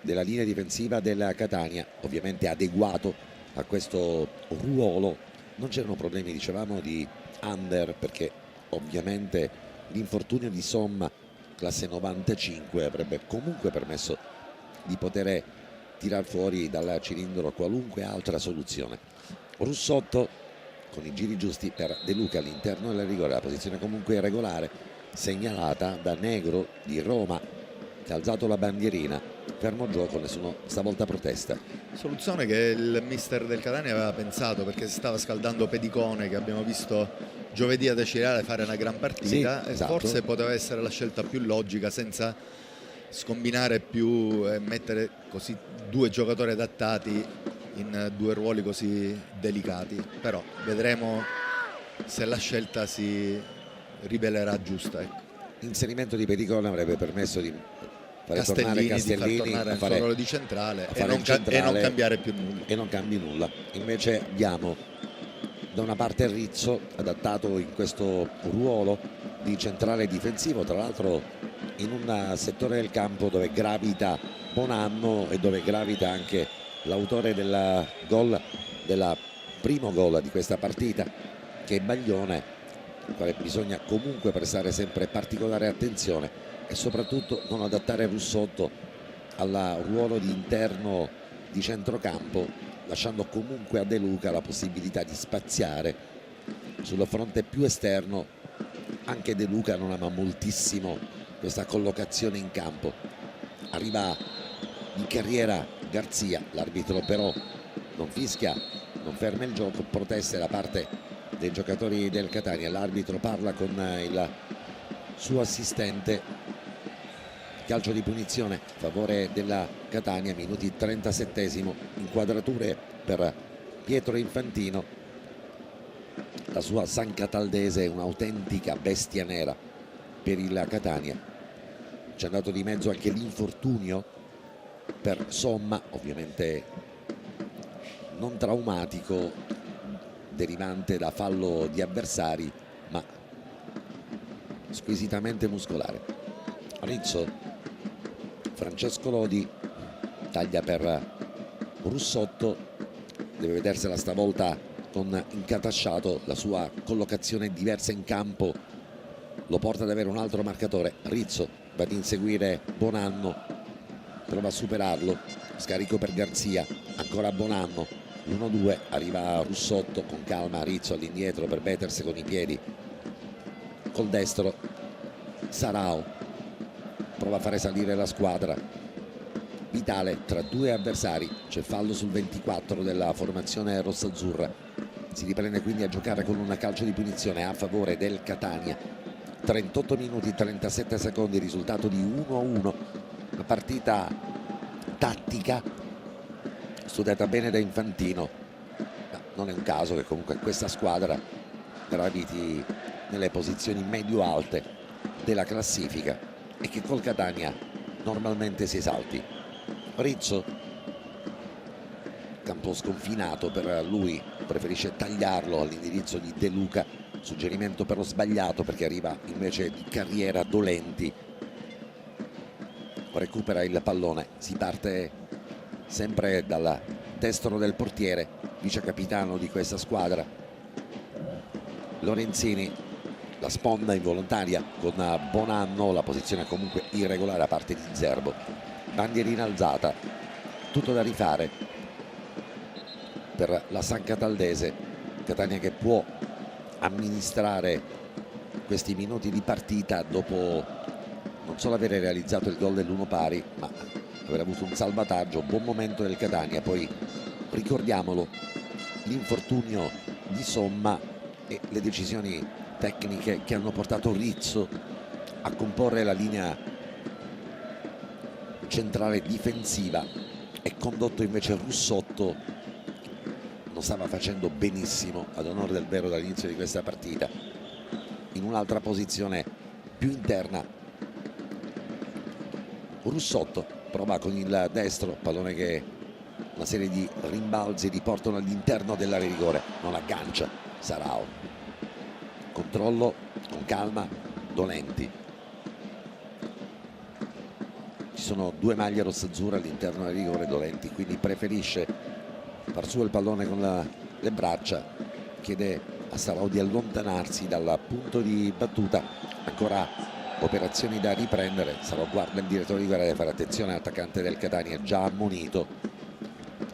della linea difensiva della Catania, ovviamente adeguato a questo ruolo. Non c'erano problemi, dicevamo, di under, perché ovviamente l'infortunio di Somma classe 95 avrebbe comunque permesso di poter tirar fuori dal cilindro qualunque altra soluzione. Russotto con i giri giusti per De Luca all'interno del rigore, la posizione comunque regolare segnalata da Negro di Roma che ha alzato la bandierina. Fermo gioco, nessuno stavolta protesta. Soluzione che il mister del Catania aveva pensato, perché si stava scaldando Pedicone, che abbiamo visto giovedì ad Acireale fare una gran partita, sì, e esatto. forse poteva essere la scelta più logica, senza scombinare più e mettere così due giocatori adattati in due ruoli così delicati. Però vedremo se la scelta si rivelerà giusta, ecco. Inserimento di Pedicone avrebbe permesso di fare tornare Castellini, di far tornare a il fare, suo ruolo di centrale e non cambiare più nulla. E non cambi nulla. Invece abbiamo da una parte Rizzo adattato in questo ruolo di centrale difensivo, tra l'altro in un settore del campo dove gravita Bonanno e dove gravita anche l'autore del gol, della primo gol di questa partita, che è Baglione, al quale bisogna comunque prestare sempre particolare attenzione e soprattutto non adattare Russotto al ruolo di interno di centrocampo, lasciando comunque a De Luca la possibilità di spaziare sul fronte più esterno. Anche De Luca non ama moltissimo questa collocazione in campo. Arriva in carriera Garzia, l'arbitro però non fischia, non ferma il gioco, proteste da parte dei giocatori del Catania. L'arbitro parla con il suo assistente. Calcio di punizione a favore della Catania, minuti 37esimo, inquadrature per Pietro Infantino. La sua San Cataldese è un'autentica bestia nera per il Catania. C'è andato di mezzo anche l'infortunio per Somma, ovviamente non traumatico, derivante da fallo di avversari, ma squisitamente muscolare. Rizzo, Francesco Lodi taglia per Russotto, deve vedersela stavolta con Incatasciato, la sua collocazione diversa in campo lo porta ad avere un altro marcatore. Rizzo va ad inseguire Bonanno, prova a superarlo, scarico per Garzia, ancora Bonanno, 1-2, arriva Russotto con calma, Rizzo all'indietro per Beters con i piedi, col destro Sarao prova a fare salire la squadra. Vitale tra due avversari, c'è fallo sul 24 della formazione rossazzurra, si riprende quindi a giocare con un calcio di punizione a favore del Catania. 38 minuti 37 secondi, risultato di 1-1, una partita tattica studiata bene da Infantino, ma non è un caso che comunque questa squadra graviti nelle posizioni medio-alte della classifica e che col Catania normalmente si esalti. Rizzo, campo sconfinato per lui, preferisce tagliarlo all'indirizzo di De Luca, suggerimento però sbagliato perché arriva invece di Carriera Dolenti, recupera il pallone, si parte sempre dal destro del portiere, vice capitano di questa squadra Lorenzini, la sponda involontaria con Bonanno, la posizione comunque irregolare da parte di Zerbo. Bandierina alzata, tutto da rifare per la San Cataldese. Catania che può amministrare questi minuti di partita dopo non solo avere realizzato il gol dell'1 pari, ma aver avuto un salvataggio, buon momento del Catania. Poi ricordiamolo, l'infortunio di Somma e le decisioni tecniche che hanno portato Rizzo a comporre la linea centrale difensiva e condotto invece Russotto. Non stava facendo benissimo, ad onore del vero, dall'inizio di questa partita, in un'altra posizione più interna. Russotto prova con il destro, pallone che una serie di rimbalzi riportano all'interno dell'area di rigore, non aggancia Sarao. Controllo con calma Dolenti. Ci sono due maglie rossazzurre all'interno del rigore. Dolenti quindi preferisce far su il pallone con le braccia, chiede a Sarao di allontanarsi dal punto di battuta. Ancora operazioni da riprendere. Sarao guarda il direttore di gara di fare attenzione, l'attaccante del Catania già ammonito.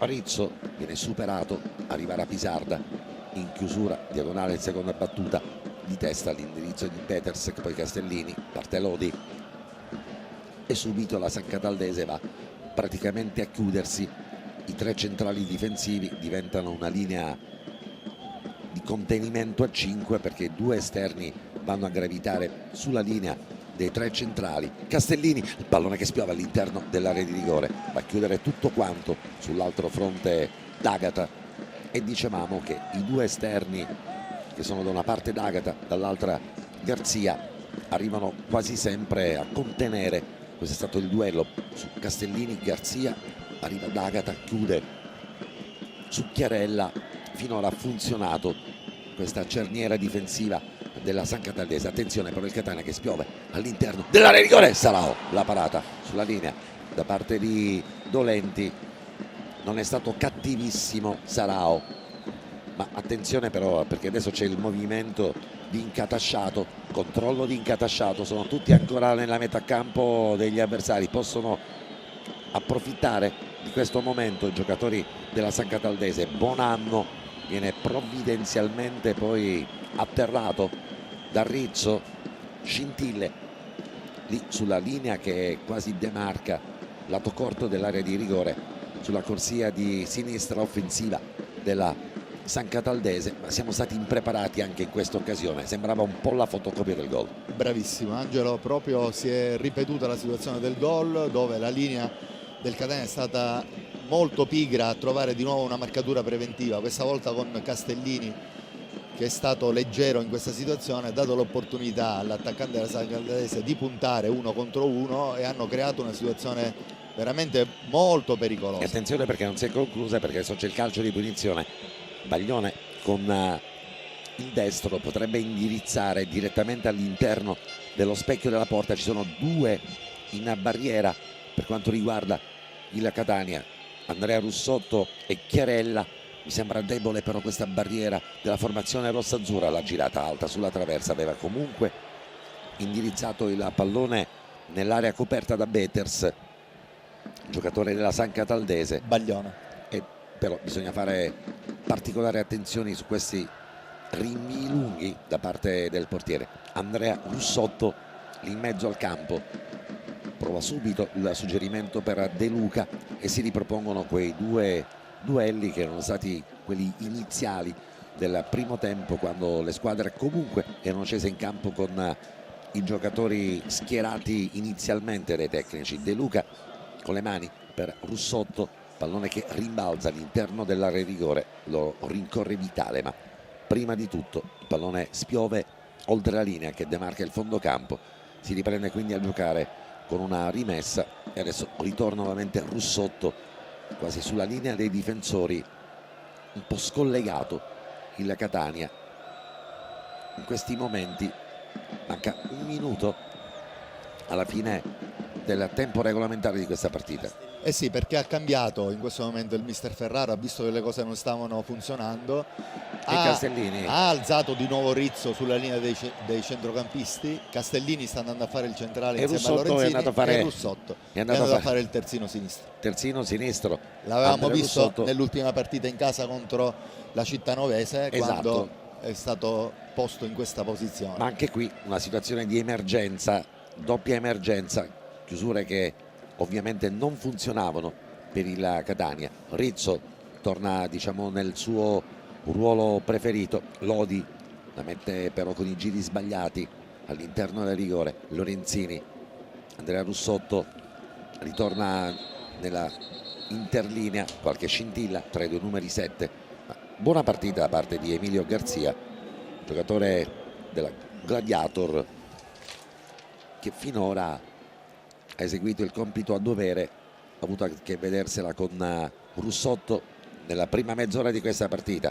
Rizzo viene superato, arriva a Pisarda in chiusura diagonale in seconda battuta, di testa all'indirizzo di Peters, poi Castellini, parte Lodi e subito la San Cataldese va praticamente a chiudersi. I tre centrali difensivi diventano una linea di contenimento a 5, perché due esterni vanno a gravitare sulla linea dei tre centrali. Castellini, il pallone che spiova all'interno dell'area di rigore, va a chiudere tutto quanto sull'altro fronte d'Agata. E dicevamo che i due esterni, che sono da una parte d'Agata, dall'altra Garzia, arrivano quasi sempre a contenere. Questo è stato il duello su Castellini-Garzia, arriva d'Agata, chiude su Chiarella. Finora ha funzionato questa cerniera difensiva della San Cataldese. Attenzione però il Catania che spiove all'interno dell'area di rigore. Sarao, la parata sulla linea da parte di Dolenti. Non è stato cattivissimo Sarao, ma attenzione però, perché adesso c'è il movimento di Incatasciato, controllo di Incatasciato, sono tutti ancora nella metà campo degli avversari, possono approfittare di questo momento i giocatori della San Cataldese. Bonanno viene provvidenzialmente poi atterrato da Rizzo. Scintille lì sulla linea che quasi demarca lato corto dell'area di rigore, sulla corsia di sinistra offensiva della San Cataldese, ma siamo stati impreparati anche in questa occasione. Sembrava un po' la fotocopia del gol. Bravissimo Angelo, proprio si è ripetuta la situazione del gol, dove la linea del Catania è stata molto pigra a trovare di nuovo una marcatura preventiva, questa volta con Castellini che è stato leggero in questa situazione, ha dato l'opportunità all'attaccante della San Cataldese di puntare 1 contro 1 e hanno creato una situazione veramente molto pericolosa. E attenzione perché non si è conclusa, perché adesso c'è il calcio di punizione. Baglione con il destro potrebbe indirizzare direttamente all'interno dello specchio della porta. Ci sono due in barriera per quanto riguarda il Catania, Andrea Russotto e Chiarella. Mi sembra debole però questa barriera della formazione rossazzurra. La girata alta sulla traversa aveva comunque indirizzato il pallone nell'area coperta da Beters, giocatore della San Cataldese. Baglione. E però bisogna fare particolare attenzione su questi rinvii lunghi da parte del portiere. Andrea Russotto lì in mezzo al campo prova subito il suggerimento per De Luca e si ripropongono quei due duelli che erano stati quelli iniziali del primo tempo, quando le squadre comunque erano scese in campo con i giocatori schierati inizialmente dai tecnici. De Luca con le mani per Russotto, pallone che rimbalza all'interno dell'area di rigore, lo rincorre Vitale, ma prima di tutto il pallone spiove oltre la linea che demarca il fondo campo. Si riprende quindi a giocare con una rimessa e adesso ritorna nuovamente Russotto quasi sulla linea dei difensori, un po' scollegato il Catania in questi momenti. Manca un minuto alla fine del tempo regolamentare di questa partita. Eh sì, perché ha cambiato in questo momento il mister Ferrara, ha visto che le cose non stavano funzionando, Castellini ha alzato di nuovo Rizzo sulla linea dei centrocampisti. Castellini sta andando a fare il centrale e insieme a Russotto Lorenzini, e Russotto è andato a fare il terzino sinistro. Terzino sinistro. L'avevamo Andrea visto Russotto. nell'ultima partita in casa contro la Cittanovese, Esatto. quando è stato posto in questa posizione. Ma anche qui una situazione di emergenza, doppia emergenza, chiusure che ovviamente non funzionavano per il Catania. Rizzo torna, diciamo, nel suo ruolo preferito, Lodi la mette però con i giri sbagliati all'interno del rigore. Lorenzini, Andrea Russotto ritorna nella interlinea, qualche scintilla tra i due numeri 7. Ma buona partita da parte di Emilio Garzia, giocatore della Gladiator, che finora ha eseguito il compito a dovere, ha avuto a che vedersela con Russotto nella prima mezz'ora di questa partita,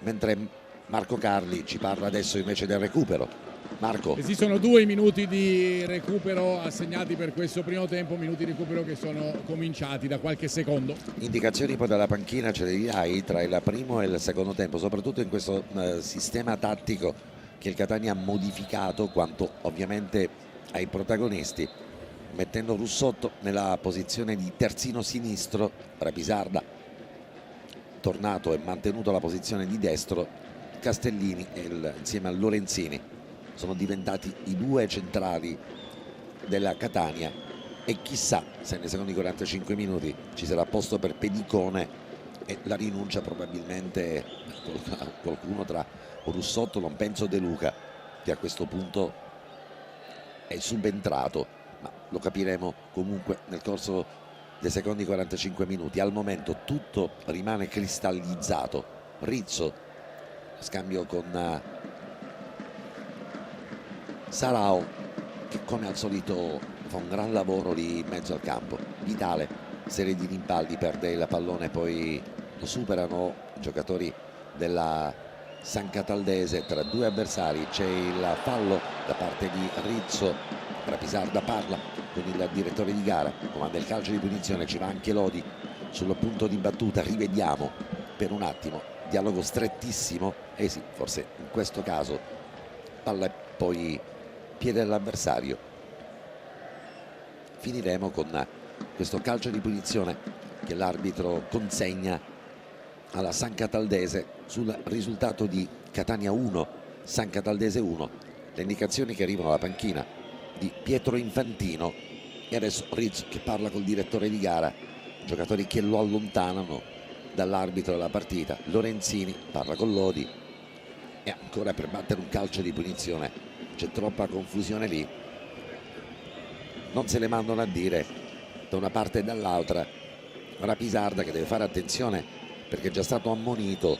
mentre Marco Carli ci parla adesso invece del recupero. Marco. Esistono 2 minuti di recupero assegnati per questo primo tempo, minuti di recupero che sono cominciati da qualche secondo. Indicazioni poi dalla panchina ce le dirai tra il primo e il secondo tempo, soprattutto in questo sistema tattico che il Catania ha modificato quanto ovviamente ai protagonisti, mettendo Russotto nella posizione di terzino sinistro, Rapisarda tornato e mantenuto la posizione di destro, Castellini insieme a Lorenzini sono diventati i due centrali della Catania, e chissà se nei secondi 45 minuti ci sarà posto per Pedicone e la rinuncia probabilmente qualcuno tra Russotto, non penso De Luca, che a questo punto è subentrato, ma lo capiremo comunque nel corso dei secondi 45 minuti. Al momento tutto rimane cristallizzato. Rizzo, scambio con Sarao, che come al solito fa un gran lavoro lì in mezzo al campo. Vitale, serie di rimpalli, perde il pallone, poi lo superano i giocatori della San Cataldese tra due avversari. C'è il fallo da parte di Rizzo. Rapisarda parla con il direttore di gara, comanda il calcio di punizione, ci va anche Lodi sul punto di battuta. Rivediamo per un attimo, dialogo strettissimo, sì, forse in questo caso palla e poi piede dell'avversario. Finiremo con questo calcio di punizione che l'arbitro consegna alla San Cataldese sul risultato di Catania 1 San Cataldese 1. Le indicazioni che arrivano alla panchina di Pietro Infantino, e adesso Rizzo che parla col direttore di gara, giocatori che lo allontanano dall'arbitro della partita. Lorenzini parla con Lodi, e ancora per battere un calcio di punizione c'è troppa confusione lì, non se le mandano a dire da una parte e dall'altra. Rapisarda che deve fare attenzione perché è già stato ammonito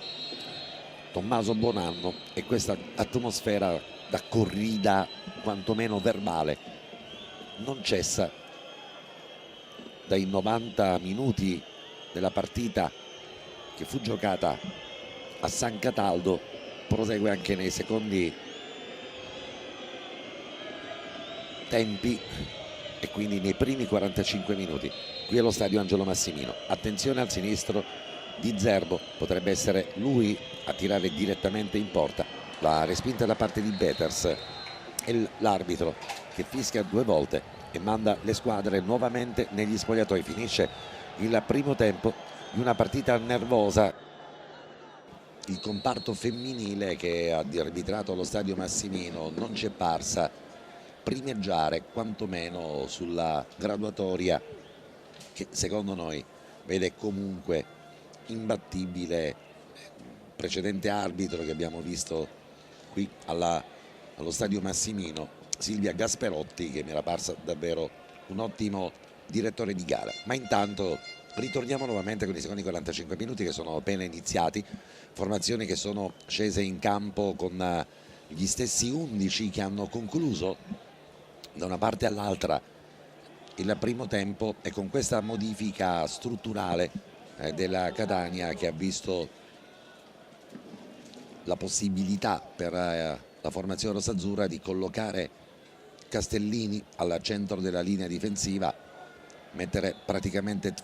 Tommaso Bonanno, e questa atmosfera da corrida quantomeno verbale non cessa dai 90 minuti della partita che fu giocata a San Cataldo, prosegue anche nei secondi tempi e quindi nei primi 45 minuti. Qui allo stadio Angelo Massimino, attenzione al sinistro di Zerbo, potrebbe essere lui a tirare direttamente in porta. La respinta da parte di Beters, e l'arbitro che fischia 2 volte e manda le squadre nuovamente negli spogliatoi. Finisce il primo tempo di una partita nervosa. Il comparto femminile che ha arbitrato allo stadio Massimino non ci è parsa primeggiare quantomeno sulla graduatoria, che secondo noi vede comunque imbattibile precedente arbitro che abbiamo visto qui allo stadio Massimino, Silvia Gasperotti, che mi era parsa davvero un ottimo direttore di gara. Ma intanto ritorniamo nuovamente con i secondi 45 minuti che sono appena iniziati, formazioni che sono scese in campo con gli stessi 11 che hanno concluso da una parte all'altra il primo tempo, e con questa modifica strutturale della Catania che ha visto la possibilità per la formazione rossazzurra di collocare Castellini al centro della linea difensiva,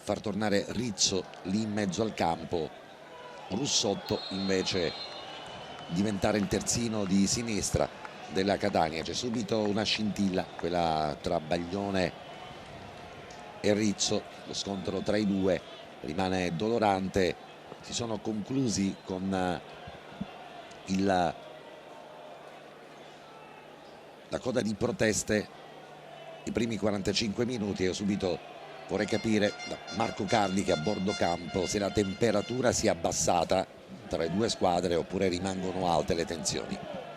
far tornare Rizzo lì in mezzo al campo, Russotto invece diventare il terzino di sinistra della Catania. C'è subito una scintilla, quella tra Baglione e Rizzo, lo scontro tra i due rimane dolorante. Si sono conclusi con la coda di proteste i primi 45 minuti e subito vorrei capire da Marco Carli, che a bordo campo, se la temperatura si è abbassata tra le due squadre oppure rimangono alte le tensioni.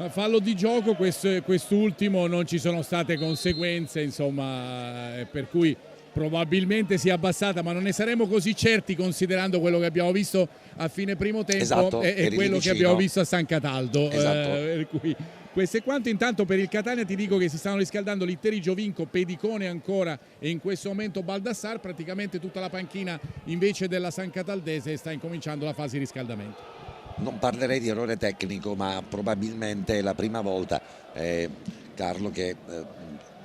Fallo di gioco, quest'ultimo, non ci sono state conseguenze, insomma, per cui probabilmente si è abbassata, ma non ne saremo così certi considerando quello che abbiamo visto a fine primo tempo, esatto, e quello che abbiamo visto a San Cataldo. Esatto. Per cui questo è quanto. Intanto per il Catania ti dico che si stanno riscaldando Litteri, Giovinco, Pedicone ancora, e in questo momento Baldassar. Praticamente tutta la panchina invece della San Cataldese sta incominciando la fase di riscaldamento. Non parlerei di errore tecnico, ma probabilmente è la prima volta, Carlo, che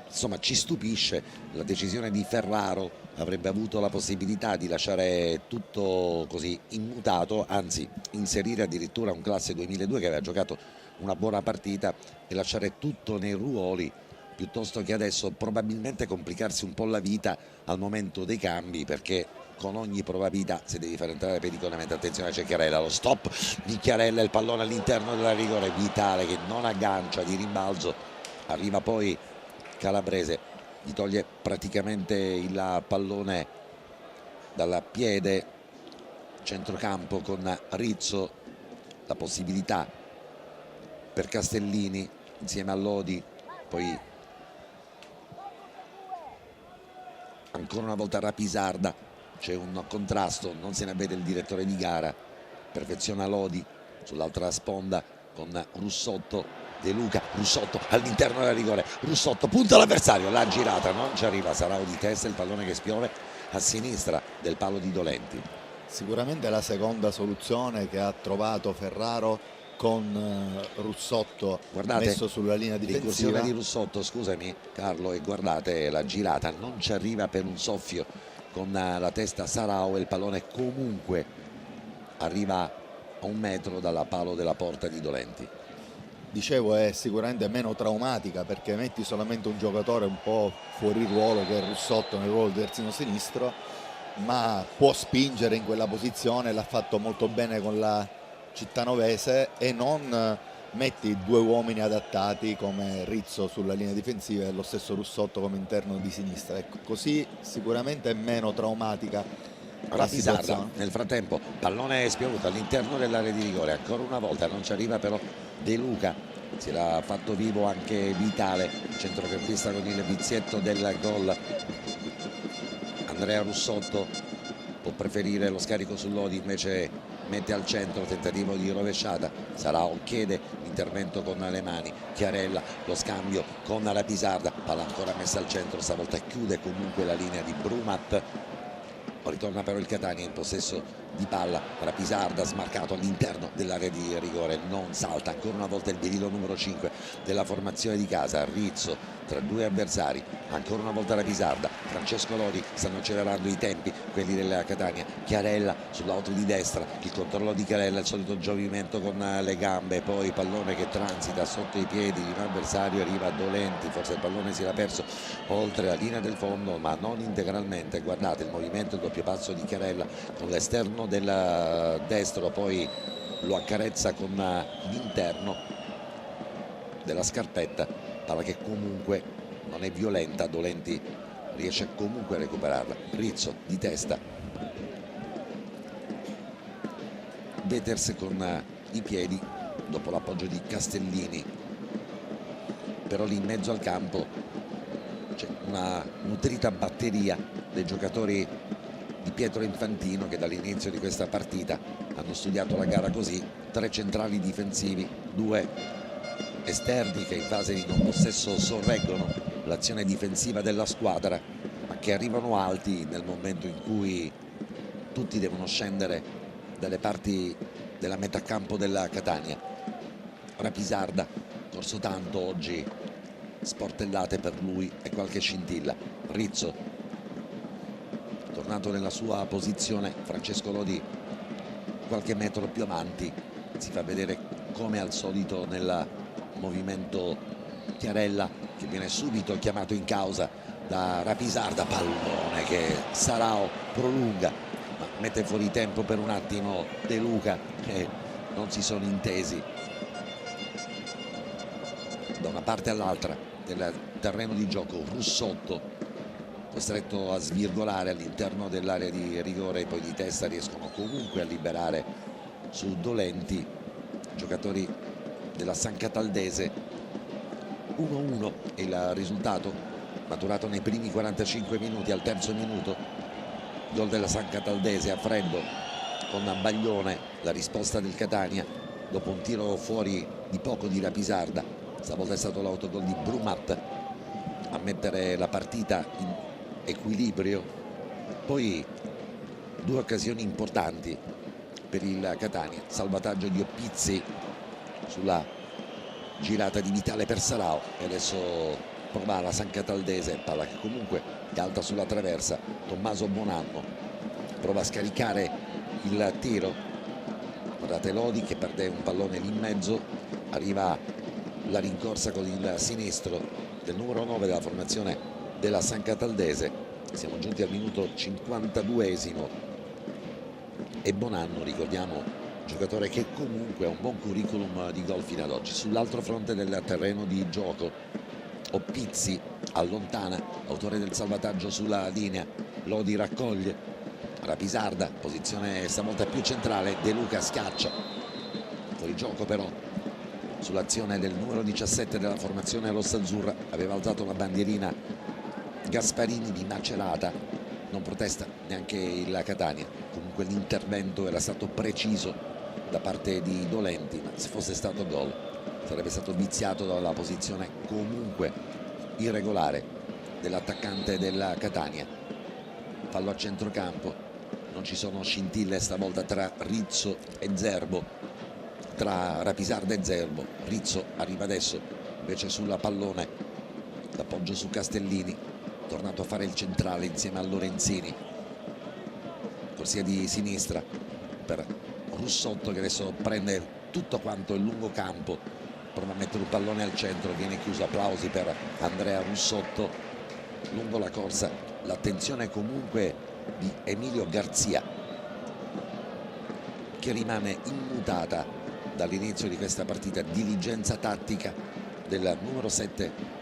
insomma ci stupisce la decisione di Ferraro. Avrebbe avuto la possibilità di lasciare tutto così immutato, anzi inserire addirittura un classe 2002 che aveva giocato una buona partita e lasciare tutto nei ruoli, piuttosto che adesso probabilmente complicarsi un po' la vita al momento dei cambi, perché con ogni probabilità se devi far entrare Pedicone, mentre attenzione c'è Chiarella, lo stop di Chiarella, il pallone all'interno della rigore, Vitale che non aggancia di rimbalzo, arriva poi Calabrese, gli toglie praticamente il pallone dal piede, centrocampo con Rizzo, la possibilità per Castellini insieme a Lodi, poi ancora una volta Rapisarda, c'è un contrasto, non se ne vede il direttore di gara, perfeziona Lodi sull'altra sponda con Russotto, De Luca, Russotto all'interno della rigore, Russotto punta l'avversario, l'ha girata, non ci arriva, Sarao di testa, il pallone che spiove a sinistra del palo di Dolenti. Sicuramente la seconda soluzione che ha trovato Ferraro con Russotto, guardate, messo sulla linea difensiva. L'incursione di Russotto, scusami Carlo, e guardate la girata, non ci arriva per un soffio con la testa Sarao e il pallone comunque arriva a 1 metro dalla palo della porta di Dolenti. Dicevo, è sicuramente meno traumatica perché metti solamente un giocatore un po' fuori ruolo, che è Russotto, nel ruolo di terzino sinistro, ma può spingere in quella posizione, l'ha fatto molto bene con la cittanovese, e non metti 2 uomini adattati come Rizzo sulla linea difensiva e lo stesso Russotto come interno di sinistra. Ecco, così sicuramente è meno traumatica la situazione. Nel frattempo pallone spiovuto all'interno dell'area di rigore, ancora una volta non ci arriva però De Luca, si era fatto vivo anche Vitale, centrocampista con il vizietto del gol. Andrea Russotto può preferire lo scarico su Lodi, invece mette al centro, tentativo di rovesciata, Sarao chiede l'intervento con le mani, Chiarella lo scambio con la Pisarda, palla ancora messa al centro, stavolta chiude comunque la linea di Brumat. Ritorna però il Catania in possesso di palla, Rapisarda smarcato all'interno dell'area di rigore, non salta, ancora una volta il birillo numero 5 della formazione di casa, Rizzo tra 2 avversari, ancora una volta Rapisarda, Francesco Lodi, stanno accelerando i tempi quelli della Catania, Chiarella sull'auto di destra, il controllo di Chiarella, il solito giovimento con le gambe, poi pallone che transita sotto i piedi di un avversario, arriva a Dolenti, forse il pallone si era perso oltre la linea del fondo ma non integralmente, guardate il movimento, il doppio passo di Chiarella con l'esterno del destro, poi lo accarezza con l'interno della scarpetta, palla che comunque non è violenta, Dolenti riesce comunque a recuperarla, Rizzo di testa, Veters con i piedi dopo l'appoggio di Castellini, però lì in mezzo al campo c'è una nutrita batteria dei giocatori di Pietro Infantino che dall'inizio di questa partita hanno studiato la gara così, 3 centrali difensivi, 2 esterni che in fase di non possesso sorreggono l'azione difensiva della squadra ma che arrivano alti nel momento in cui tutti devono scendere dalle parti della metà campo della Catania. Rapisarda, corso tanto oggi, sportellate per lui e qualche scintilla, Rizzo tornato nella sua posizione. Francesco Lodi qualche metro più avanti, si fa vedere come al solito nel movimento Chiarella, che viene subito chiamato in causa da Rapisarda. Pallone che Sarao prolunga, ma mette fuori tempo per un attimo De Luca, che non si sono intesi da una parte all'altra del terreno di gioco. Russotto costretto a svirgolare all'interno dell'area di rigore, poi di testa riescono comunque a liberare su Dolenti giocatori della San Cataldese. 1-1 è il risultato maturato nei primi 45 minuti. Al terzo minuto gol della San Cataldese a freddo con Baglione, la risposta del Catania dopo un tiro fuori di poco di Rapisarda. Stavolta è stato l'autogol di Brumat a mettere la partita in equilibrio. Poi due occasioni importanti per il Catania: salvataggio di Oppizzi sulla girata di Vitale per Sarao, e adesso prova la San Cataldese, palla che comunque è alta sulla traversa. Tommaso Bonanno prova a scaricare il tiro, guardate Lodi che perde un pallone lì in mezzo, arriva la rincorsa con il sinistro del numero 9 della formazione della San Cataldese. Siamo giunti al minuto 52esimo e Bonanno, ricordiamo, giocatore che comunque ha un buon curriculum di gol fino ad oggi. Sull'altro fronte del terreno di gioco Oppizzi allontana, autore del salvataggio sulla linea. Lodi raccoglie, Rapisarda, posizione stavolta più centrale, De Luca schiaccia, fuori gioco però sull'azione del numero 17 della formazione rossazzurra. Aveva alzato la bandierina Gasparini di Macerata, non protesta neanche il Catania. Comunque l'intervento era stato preciso da parte di Dolenti, ma se fosse stato gol sarebbe stato viziato dalla posizione comunque irregolare dell'attaccante della Catania. Fallo a centrocampo, non ci sono scintille stavolta tra Rizzo e Zerbo, tra Rapisarda e Zerbo. Rizzo arriva adesso invece sulla pallone, l'appoggio su Castellini, tornato a fare il centrale insieme a Lorenzini, corsia di sinistra per Russotto che adesso prende tutto quanto il lungo campo, prova a mettere un pallone al centro, viene chiuso. Applausi per Andrea Russotto. Lungo la corsa l'attenzione comunque di Emilio Garzia, che rimane immutata dall'inizio di questa partita. Diligenza tattica del numero 7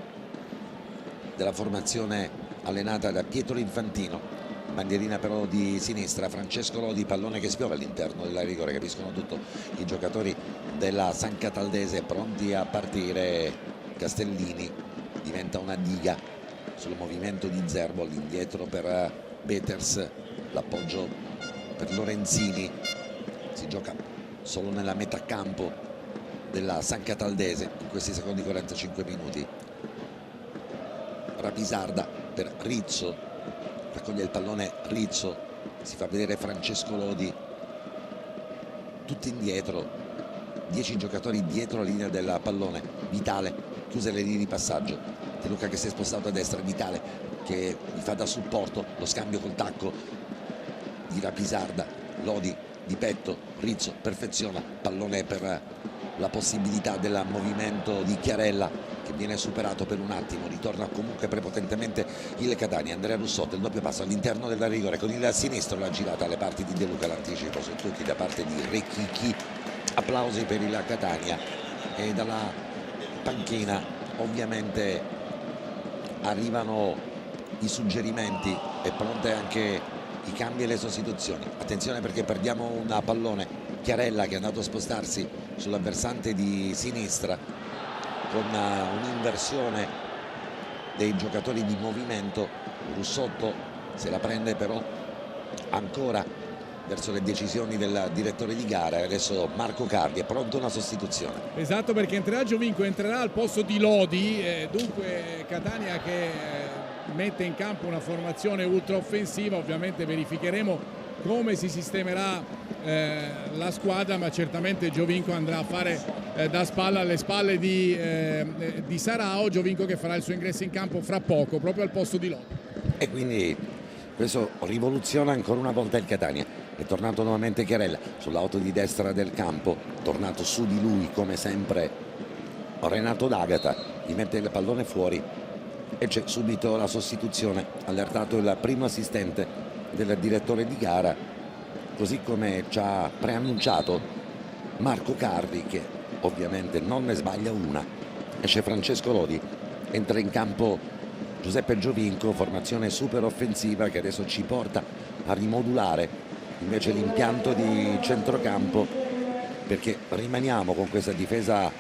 della formazione allenata da Pietro Infantino. Bandierina però di sinistra, Francesco Lodi, pallone che spiove all'interno della rigore. Capiscono tutto i giocatori della San Cataldese, pronti a partire. Castellini diventa una diga sul movimento di Zerbo, all'indietro per Peters, l'appoggio per Lorenzini. Si gioca solo nella metà campo della San Cataldese in questi secondi 45 minuti. Rapisarda per Rizzo, raccoglie il pallone Rizzo, si fa vedere Francesco Lodi, tutti indietro, 10 giocatori dietro la linea del pallone. Vitale chiuse le linee di passaggio, De Luca che si è spostato a destra, Vitale che gli fa da supporto, lo scambio col tacco di Rapisarda, Lodi di petto, Rizzo perfeziona, pallone per la possibilità del movimento di Chiarella che viene superato per un attimo. Ritorna comunque prepotentemente il Catania. Andrea Russotto, il doppio passo all'interno della rigore con il sinistro, la girata alle parti di De Luca, l'anticipo su tutti da parte di Recchichi. Applausi per il Catania, e dalla panchina ovviamente arrivano i suggerimenti e pronte anche i cambi e le sostituzioni. Attenzione perché perdiamo un pallone. Chiarella che è andato a spostarsi sulla versante di sinistra con un'inversione dei giocatori di movimento. Russotto se la prende però ancora verso le decisioni del direttore di gara. Adesso Marco Cardi è pronto a una sostituzione. Esatto, perché entrerà Giovinco, entrerà al posto di Lodi, dunque Catania che mette in campo una formazione ultra offensiva. Ovviamente verificheremo come si sistemerà la squadra, ma certamente Giovinco andrà a fare da spalla alle spalle di Sarao. Giovinco che farà il suo ingresso in campo fra poco proprio al posto di Lodi. E quindi Questo rivoluziona ancora una volta il Catania. È tornato nuovamente Chiarella sull'auto di destra del campo, tornato su di lui come sempre Renato D'Agata, gli mette il pallone fuori e c'è subito la sostituzione, allertato il primo assistente del direttore di gara, così come ci ha preannunciato Marco Carli, che ovviamente non ne sbaglia una. Esce Francesco Lodi, entra in campo Giuseppe Giovinco, formazione super offensiva che adesso ci porta a rimodulare invece l'impianto di centrocampo, perché rimaniamo con questa difesa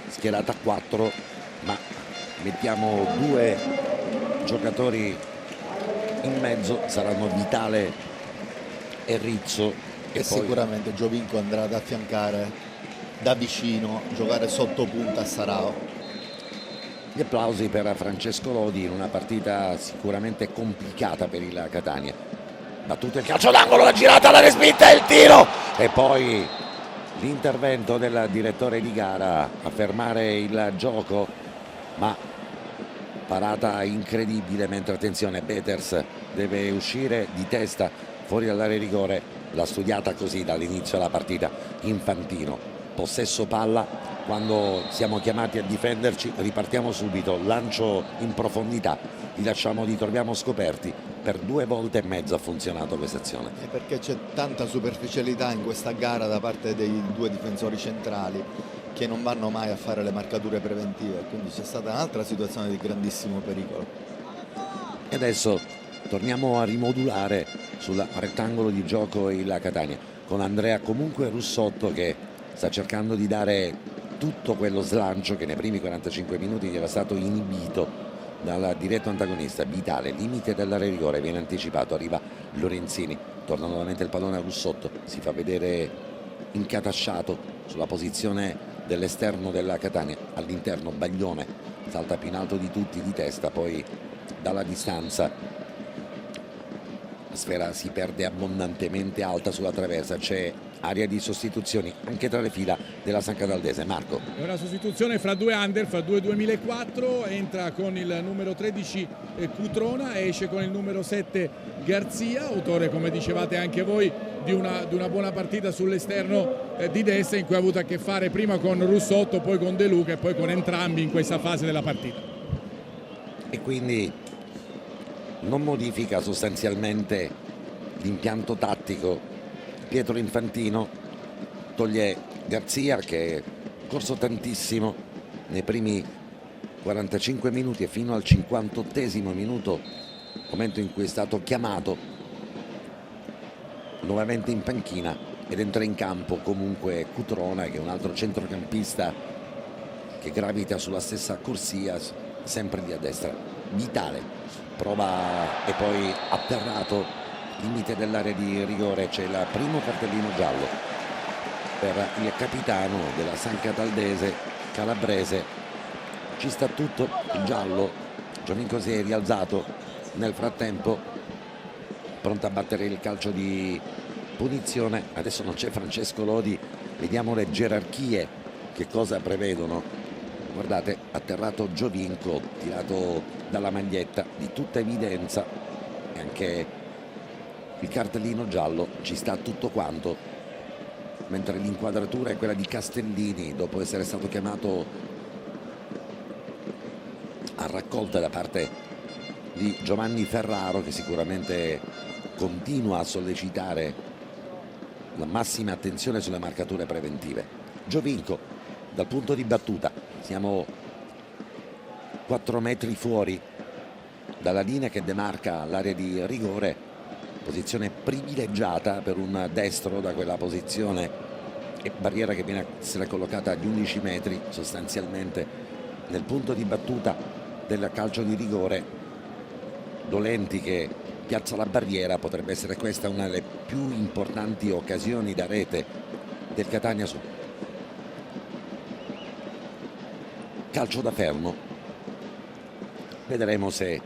schierata a 4, ma mettiamo 2 giocatori in mezzo, saranno Vitale e Rizzo, e poi sicuramente Giovinco andrà ad affiancare da vicino, giocare sotto punta a Sarao. gli applausi per Francesco Lodi in una partita sicuramente complicata per il Catania. Battuto il calcio d'angolo, la girata, la respinta e il tiro, e poi l'intervento del direttore di gara a fermare il gioco, ma parata incredibile, mentre attenzione, Peters deve uscire di testa fuori dall'area di rigore. L'ha studiata così dall'inizio della partita Infantino. Possesso palla, quando siamo chiamati a difenderci ripartiamo subito, lancio in profondità, li troviamo scoperti. Per 2 volte e mezzo ha funzionato questa azione. E perché c'è tanta superficialità in questa gara da parte dei 2 difensori centrali che non vanno mai a fare le marcature preventive, quindi c'è stata un'altra situazione di grandissimo pericolo. E adesso torniamo a rimodulare sul rettangolo di gioco il Catania, con Andrea comunque Russotto che sta cercando di dare tutto quello slancio che nei primi 45 minuti gli era stato inibito dal diretto antagonista. Vitale, limite dell'area di rigore, viene anticipato, arriva Lorenzini, torna nuovamente il pallone a Russotto, si fa vedere incatasciato sulla posizione dell'esterno della Catania, all'interno Baglione salta più in alto di tutti di testa, poi dalla distanza la sfera si perde abbondantemente alta sulla traversa, c'è area di sostituzioni anche tra le fila della San Cataldese. Marco. È una sostituzione fra 2 under, fra 2 2004, entra con il numero 13 Cutrona, esce con il numero 7 Garzia, autore come dicevate anche voi di una buona partita sull'esterno di destra, in cui ha avuto a che fare prima con Russotto, poi con De Luca e poi con entrambi in questa fase della partita. E quindi non modifica sostanzialmente l'impianto tattico Pietro Infantino, toglie Garzia che è corso tantissimo nei primi 45 minuti e fino al 58esimo minuto, momento in cui è stato chiamato nuovamente in panchina, ed entra in campo comunque Cutrona, che è un altro centrocampista che gravita sulla stessa corsia, sempre lì a destra. Vitale prova e poi atterrato limite dell'area di rigore, c'è il primo cartellino giallo per il capitano della San Cataldese Calabrese. Ci sta tutto, il giallo. Giovinco si è rialzato nel frattempo, pronto a battere il calcio di punizione. Adesso non c'è Francesco Lodi, vediamo le gerarchie che cosa prevedono. Guardate, atterrato Giovinco, tirato dalla maglietta, di tutta evidenza, e anche il cartellino giallo, ci sta tutto quanto, mentre l'inquadratura è quella di Castellini dopo essere stato chiamato a raccolta da parte di Giovanni Ferraro, che sicuramente continua a sollecitare la massima attenzione sulle marcature preventive. Giovinco dal punto di battuta, siamo 4 metri fuori dalla linea che demarca l'area di rigore, posizione privilegiata per un destro da quella posizione, e barriera che viene a essere collocata agli 11 metri sostanzialmente nel punto di battuta del calcio di rigore. Dolenti che piazza la barriera, potrebbe essere questa una delle più importanti occasioni da rete del Catania. Su calcio da fermo, vedremo se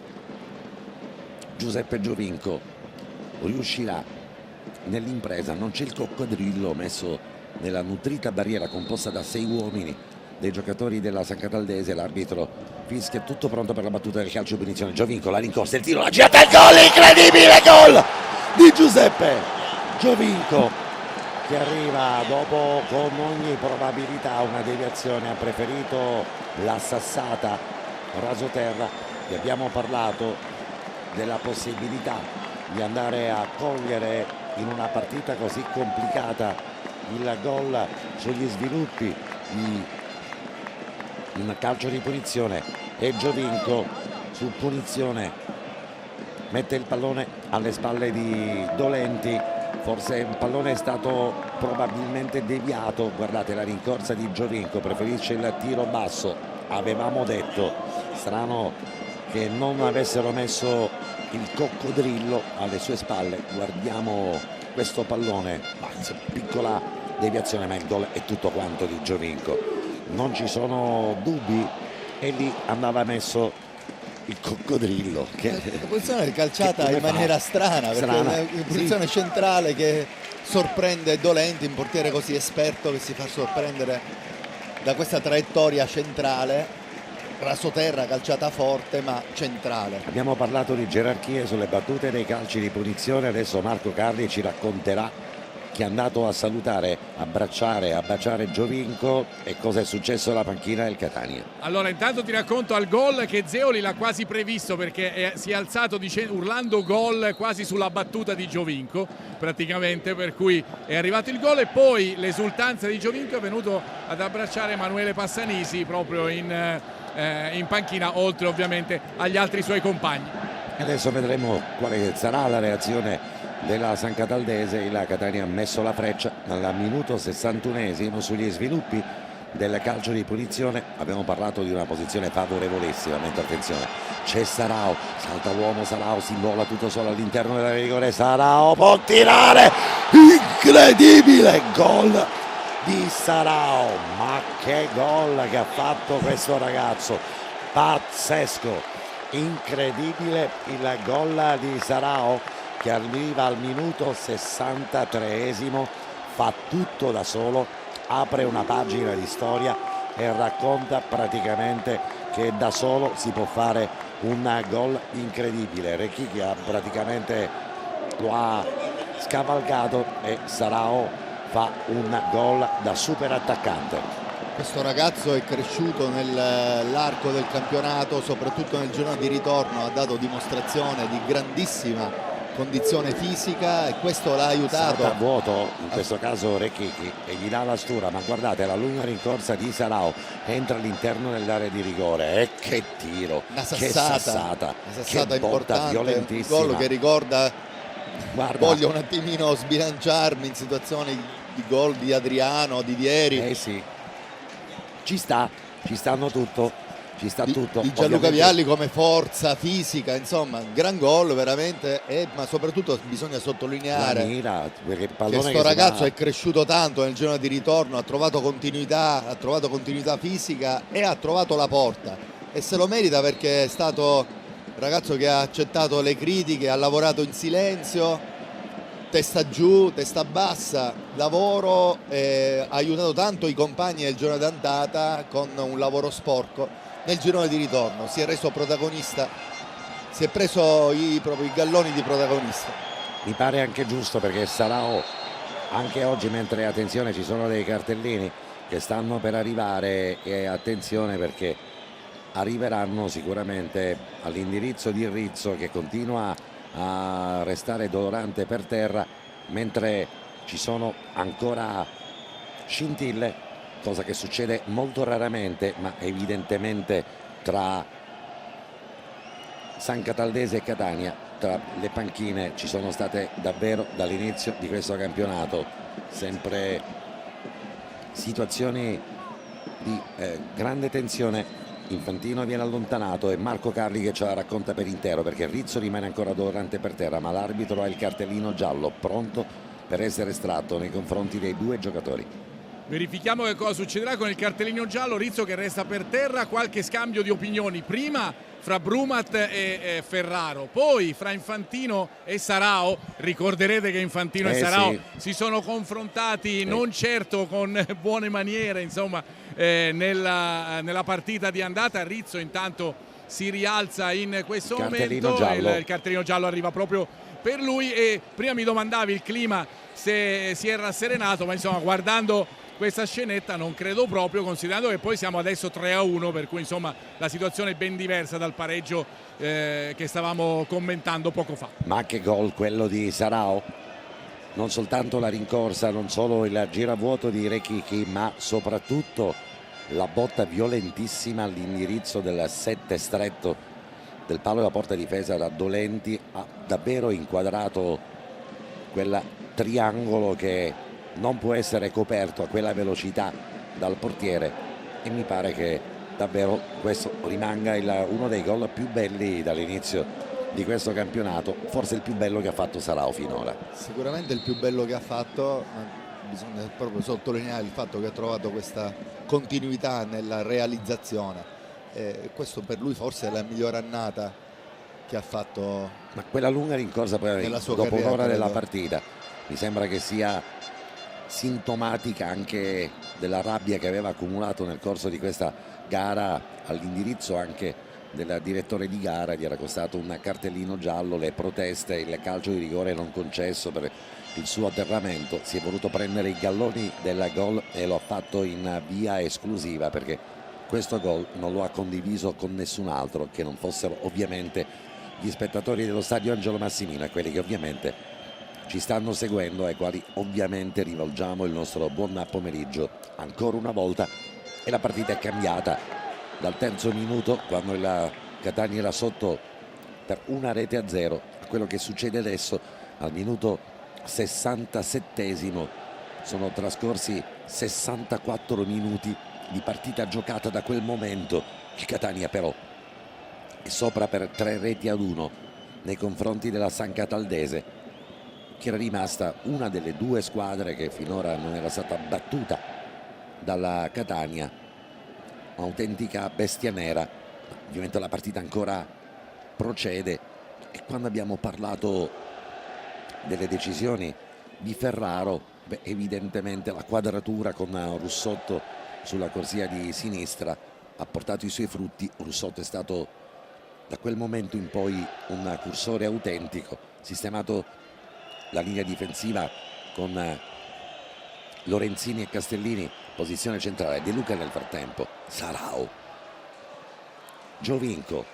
Giuseppe Giovinco riuscirà nell'impresa. Non c'è il coccodrillo messo nella nutrita barriera composta da 6 uomini dei giocatori della San Cataldese. L'arbitro fischia, tutto pronto per la battuta del calcio di punizione. Giovinco, la rincorsa, il tiro, la girata, il gol, incredibile gol di Giuseppe Giovinco, che arriva dopo con ogni probabilità una deviazione, ha preferito la sassata rasoterra. Vi abbiamo parlato della possibilità di andare a cogliere in una partita così complicata il gol sugli sviluppi di un calcio di punizione, e Giovinco su punizione mette il pallone alle spalle di Dolenti. Forse il pallone è stato probabilmente deviato. Guardate la rincorsa di Giovinco, preferisce il tiro basso. Avevamo detto, strano che non avessero messo il coccodrillo alle sue spalle. Guardiamo questo pallone, piccola deviazione, ma il gol è tutto quanto di Giovinco, non ci sono dubbi, e lì andava messo il coccodrillo. La posizione è calciata in maniera strana, perché è una posizione centrale che sorprende Dolenti, un portiere così esperto che si fa sorprendere da questa traiettoria centrale, rasoterra calciata forte ma centrale. Abbiamo parlato di gerarchie sulle battute dei calci di punizione, adesso Marco Carli ci racconterà che è andato a salutare, a baciare Giovinco, e cosa è successo alla panchina del Catania. Allora, intanto ti racconto al gol che Zeoli l'ha quasi previsto, perché si è alzato urlando gol quasi sulla battuta di Giovinco praticamente, per cui è arrivato il gol, e poi l'esultanza di Giovinco è venuto ad abbracciare Emanuele Passanisi proprio in panchina, oltre ovviamente agli altri suoi compagni. Adesso vedremo quale sarà la reazione della San Cataldese. Il Catania ha messo la freccia al minuto 61esimo sugli sviluppi del calcio di punizione. Abbiamo parlato di una posizione favorevolissima, mentre attenzione, c'è Sarao, salta l'uomo, Sarao si invola tutto solo all'interno dell'area di rigore, Sarao può tirare, incredibile gol di Sarao, ma che gol che ha fatto questo ragazzo, pazzesco, incredibile il gol di Sarao, che arriva al minuto 63esimo, fa tutto da solo, apre una pagina di storia e racconta praticamente che da solo si può fare un gol incredibile. Rechichi lo ha scavalcato e Sarao fa un gol da super attaccante. Questo ragazzo è cresciuto nell'arco del campionato, soprattutto nel giorno di ritorno ha dato dimostrazione di grandissima condizione fisica, e questo l'ha aiutato. Salta a vuoto in questo caso Rechichi e gli dà la stura, ma guardate la lunga rincorsa di Sarao, entra all'interno dell'area di rigore, e che tiro, una che sassata che importante, violentissima, un gol che ricorda, guarda, voglio un attimino sbilanciarmi in situazioni di gol di Adriano, di ieri. Sì, ci stanno tutto. Ci sta tutto. Di Gianluca Vialli come forza fisica, insomma, gran gol veramente, ma soprattutto bisogna sottolineare che questo ragazzo è cresciuto tanto nel giorno di ritorno, ha trovato continuità fisica e ha trovato la porta, e se lo merita, perché è stato un ragazzo che ha accettato le critiche, ha lavorato in silenzio, testa giù, testa bassa, lavoro, ha aiutato tanto i compagni nel giorno d'andata con un lavoro sporco. Nel girone di ritorno si è reso protagonista, si è preso proprio i galloni di protagonista. Mi pare anche giusto, perché Sarao anche oggi, mentre attenzione ci sono dei cartellini che stanno per arrivare, e attenzione perché arriveranno sicuramente all'indirizzo di Rizzo, che continua a restare dolorante per terra, mentre ci sono ancora scintille, cosa che succede molto raramente, ma evidentemente tra San Cataldese e Catania, tra le panchine ci sono state davvero dall'inizio di questo campionato sempre situazioni di grande tensione. Infantino viene allontanato, e Marco Carli che ce la racconta per intero, perché Rizzo rimane ancora dolorante per terra, ma l'arbitro ha il cartellino giallo pronto per essere estratto nei confronti dei due giocatori. Verifichiamo che cosa succederà con il cartellino giallo. Rizzo che resta per terra, qualche scambio di opinioni prima fra Brumat e Ferraro, poi fra Infantino e Sarao. Ricorderete che Infantino e Sarao si sono confrontati non certo con buone maniere, insomma, nella partita di andata. Rizzo intanto si rialza in questo momento, il cartellino giallo arriva proprio per lui. E prima mi domandavi il clima se si è rasserenato, ma insomma, guardando questa scenetta non credo proprio, considerando che poi siamo adesso 3-1, per cui insomma la situazione è ben diversa dal pareggio che stavamo commentando poco fa. Ma che gol quello di Sarao, non soltanto la rincorsa, non solo il giravuoto di Rechichi, ma soprattutto la botta violentissima all'indirizzo del 7 stretto del palo della porta difesa da Dolenti. Ha davvero inquadrato quel triangolo che non può essere coperto a quella velocità dal portiere, e mi pare che davvero questo rimanga uno dei gol più belli dall'inizio di questo campionato, forse il più bello che ha fatto Sarao finora. Sicuramente il più bello che ha fatto, bisogna proprio sottolineare il fatto che ha trovato questa continuità nella realizzazione, questo per lui forse è la migliore annata che ha fatto. Ma quella lunga rincorsa poi dopo un'ora della partita mi sembra che sia sintomatica anche della rabbia che aveva accumulato nel corso di questa gara all'indirizzo anche del direttore di gara. Gli era costato un cartellino giallo, le proteste, il calcio di rigore non concesso per il suo atterramento. Si è voluto prendere i galloni del gol e lo ha fatto in via esclusiva, perché questo gol non lo ha condiviso con nessun altro che non fossero ovviamente gli spettatori dello stadio Angelo Massimino, e quelli che ovviamente ci stanno seguendo, ai quali ovviamente rivolgiamo il nostro buon pomeriggio ancora una volta. E la partita è cambiata dal terzo minuto, quando il Catania era sotto per 1-0, a quello che succede adesso al minuto 67esimo. Sono trascorsi 64 minuti di partita giocata da quel momento. Il Catania però è sopra per 3-1 nei confronti della San Cataldese, che era rimasta una delle due squadre che finora non era stata battuta dalla Catania, un'autentica bestia nera. Ovviamente la partita ancora procede, e quando abbiamo parlato delle decisioni di Ferraro, evidentemente la quadratura con Russotto sulla corsia di sinistra ha portato i suoi frutti. Russotto è stato da quel momento in poi un cursore autentico, sistemato la linea difensiva con Lorenzini e Castellini, posizione centrale. De Luca nel frattempo, Sarao, Giovinco,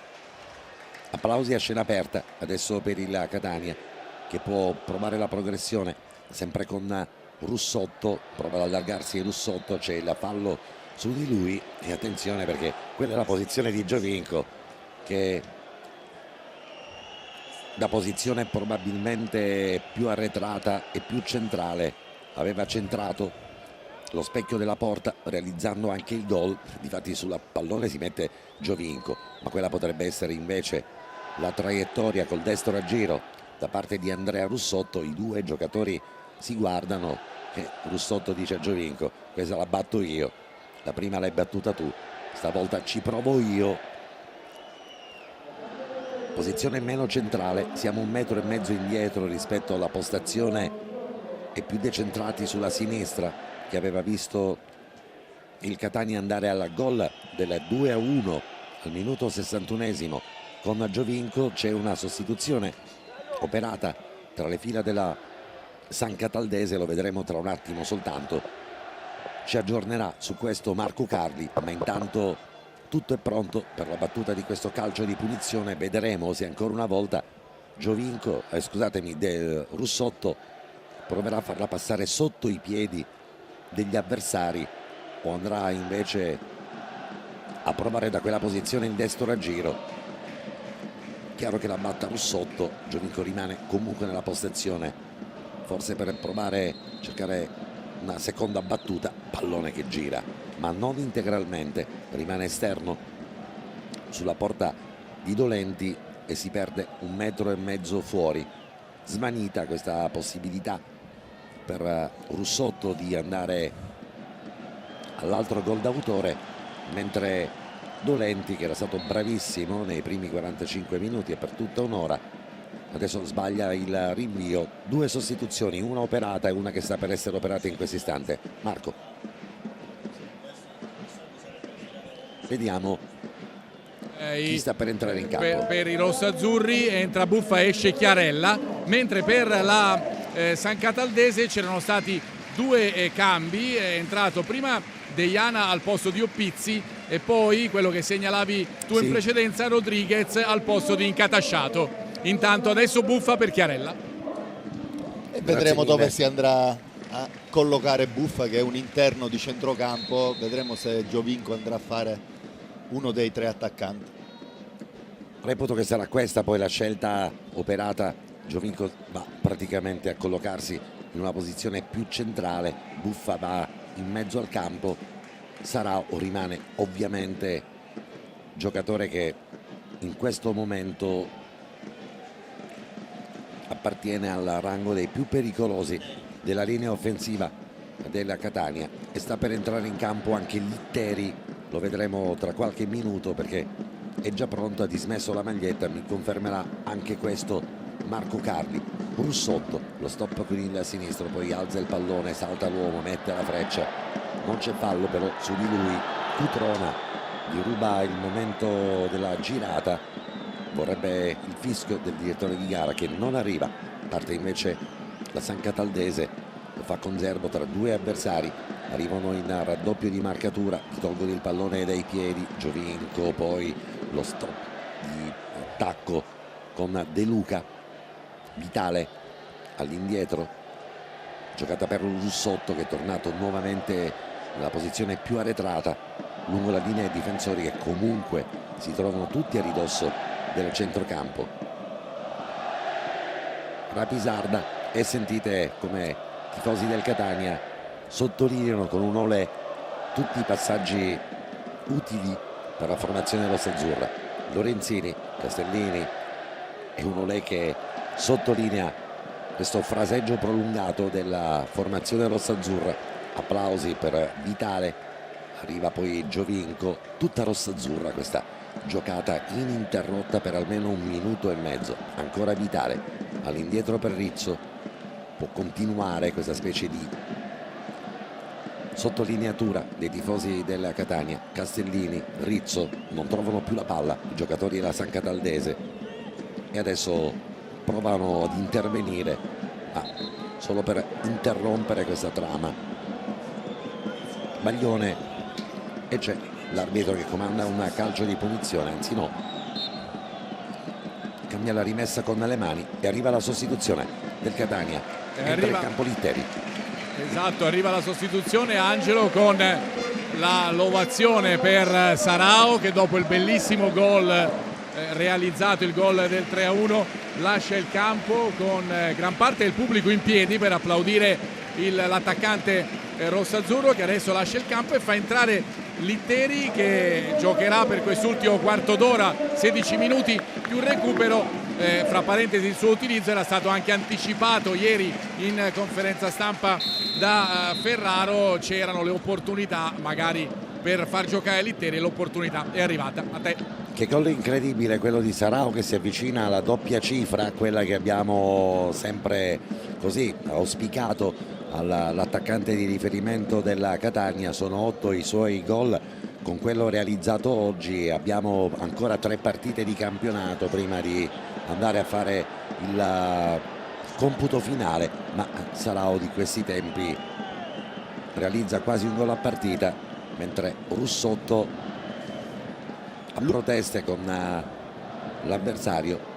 applausi a scena aperta adesso per il Catania, che può provare la progressione sempre con Russotto. Prova ad allargarsi Russotto, c'è il fallo su di lui, e attenzione perché quella è la posizione di Giovinco, che da posizione probabilmente più arretrata e più centrale aveva centrato lo specchio della porta, realizzando anche il gol. Difatti sul pallone si mette Giovinco, ma quella potrebbe essere invece la traiettoria col destro a giro da parte di Andrea Russotto. I due giocatori si guardano e Russotto dice a Giovinco: questa la batto io, la prima l'hai battuta tu, stavolta ci provo io. Posizione meno centrale, siamo 1,5 metri indietro rispetto alla postazione e più decentrati sulla sinistra, che aveva visto il Catania andare al gol del 2-1 al minuto 61esimo con Giovinco. C'è una sostituzione operata tra le fila della San Cataldese, lo vedremo tra un attimo soltanto. Ci aggiornerà su questo Marco Carli, ma intanto tutto è pronto per la battuta di questo calcio di punizione. Vedremo se ancora una volta Russotto proverà a farla passare sotto i piedi degli avversari, o andrà invece a provare da quella posizione il destro a giro. Chiaro che la batta Russotto, Giovinco rimane comunque nella postazione, forse per provare a cercare una seconda battuta. Pallone che gira, ma non integralmente, rimane esterno sulla porta di Dolenti e si perde 1,5 metri fuori. Smanita questa possibilità per Russotto di andare all'altro gol d'autore, mentre Dolenti, che era stato bravissimo nei primi 45 minuti e per tutta un'ora. Adesso sbaglia il rinvio. 2 sostituzioni, una operata e una che sta per essere operata in questo istante. Marco, vediamo chi sta per entrare in campo. Per i rossazzurri entra Buffa, esce Chiarella, mentre per la San Cataldese c'erano stati 2 cambi. È entrato prima Deiana al posto di Oppizzi e poi quello che segnalavi tu in precedenza, Rodriguez al posto di Incatasciato. Intanto adesso Buffa per Chiarella. E vedremo dove si andrà a collocare Buffa, che è un interno di centrocampo. Vedremo se Giovinco andrà a fare uno dei 3 attaccanti. Reputo che sarà questa poi la scelta operata. Giovinco va praticamente a collocarsi in una posizione più centrale, Buffa va in mezzo al campo. Sarà o rimane ovviamente giocatore che in questo momento appartiene al rango dei più pericolosi della linea offensiva della Catania, e sta per entrare in campo anche Litteri. Lo vedremo tra qualche minuto perché è già pronto, ha dismesso la maglietta. Mi confermerà anche questo Marco Carli. Russotto, lo stop con il sinistro, poi alza il pallone, salta l'uomo, mette la freccia, non c'è fallo però su di lui. Cutrona gli ruba il momento della girata, vorrebbe il fischio del direttore di gara che non arriva. Parte invece la San Cataldese, lo fa con Zerbo tra 2 avversari, arrivano in raddoppio di marcatura, gli tolgono il pallone dai piedi. Giovinco, poi lo stop di attacco con De Luca. Vitale all'indietro, giocata per Russotto che è tornato nuovamente nella posizione più arretrata lungo la linea dei difensori, che comunque si trovano tutti a ridosso del centrocampo. Rapisarda, e sentite come tifosi del Catania sottolineano con un olè tutti i passaggi utili per la formazione rossazzurra. Lorenzini, Castellini e un olè che sottolinea questo fraseggio prolungato della formazione rossazzurra. Applausi per Vitale, arriva poi Giovinco, tutta rossazzurra questa giocata ininterrotta per almeno 1 minuto e mezzo. Ancora Vitale all'indietro per Rizzo, può continuare questa specie di sottolineatura dei tifosi della Catania. Castellini, Rizzo non trovano più la palla i giocatori della San Cataldese e adesso provano ad intervenire, ma solo per interrompere questa trama. Baglione, e c'è l'arbitro che comanda un calcio di punizione, anzi no, cambia la rimessa con le mani e arriva la sostituzione del Catania. Entra in campo Litteri. Esatto, arriva la sostituzione, Angelo, con l'ovazione per Sarao che dopo il bellissimo gol realizzato, il gol del 3-1, lascia il campo con gran parte del pubblico in piedi per applaudire l'attaccante rossazzurro, che adesso lascia il campo e fa entrare Litteri, che giocherà per quest'ultimo quarto d'ora, 16 minuti più recupero. Fra parentesi, il suo utilizzo era stato anche anticipato ieri in conferenza stampa da Ferraro. C'erano le opportunità magari per far giocare Litteri e l'opportunità è arrivata. A te. Che gol incredibile quello di Sarao, che si avvicina alla doppia cifra, quella che abbiamo sempre così auspicato all'attaccante di riferimento della Catania. Sono 8 i suoi gol, con quello realizzato oggi abbiamo ancora 3 partite di campionato prima di andare a fare il computo finale, ma Sarao di questi tempi realizza quasi un gol a partita, mentre Russotto a proteste con l'avversario.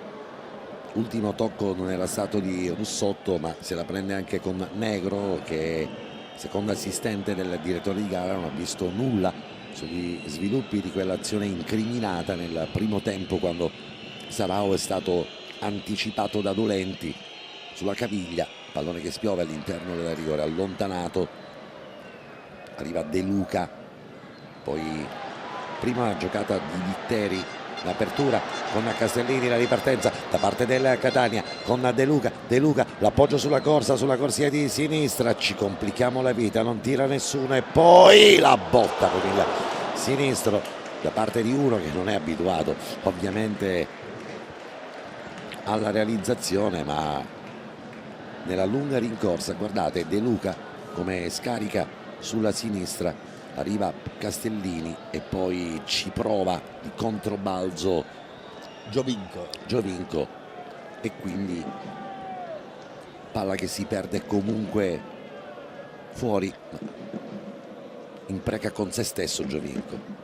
Ultimo tocco non era stato di Russotto, ma se la prende anche con Negro, che secondo assistente del direttore di gara non ha visto nulla sugli sviluppi di quell'azione incriminata nel primo tempo, quando Sarao è stato anticipato da Dolenti sulla caviglia, pallone che spiove all'interno della rigore, allontanato. Arriva De Luca, poi prima giocata di Litteri, l'apertura con Castellini, la ripartenza da parte del Catania con De Luca, l'appoggio sulla corsia di sinistra, ci complichiamo la vita, non tira nessuno e poi la botta con il sinistro da parte di uno che non è abituato ovviamente alla realizzazione, ma nella lunga rincorsa, guardate De Luca come scarica sulla sinistra, arriva Castellini e poi ci prova di controbalzo Giovinco e quindi palla che si perde comunque fuori, impreca con se stesso Giovinco.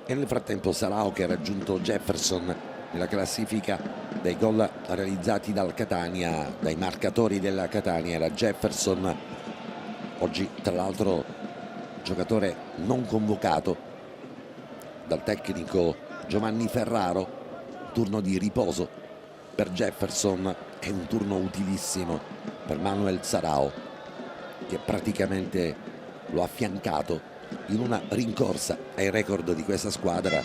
E nel frattempo Sarao, che ha raggiunto Jefferson nella classifica dei gol realizzati dal Catania, dai marcatori della Catania, era Jefferson, oggi tra l'altro giocatore non convocato dal tecnico Giovanni Ferraro. Turno di riposo per Jefferson e un turno utilissimo per Manuel Sarao, che praticamente lo ha affiancato in una rincorsa ai record di questa squadra,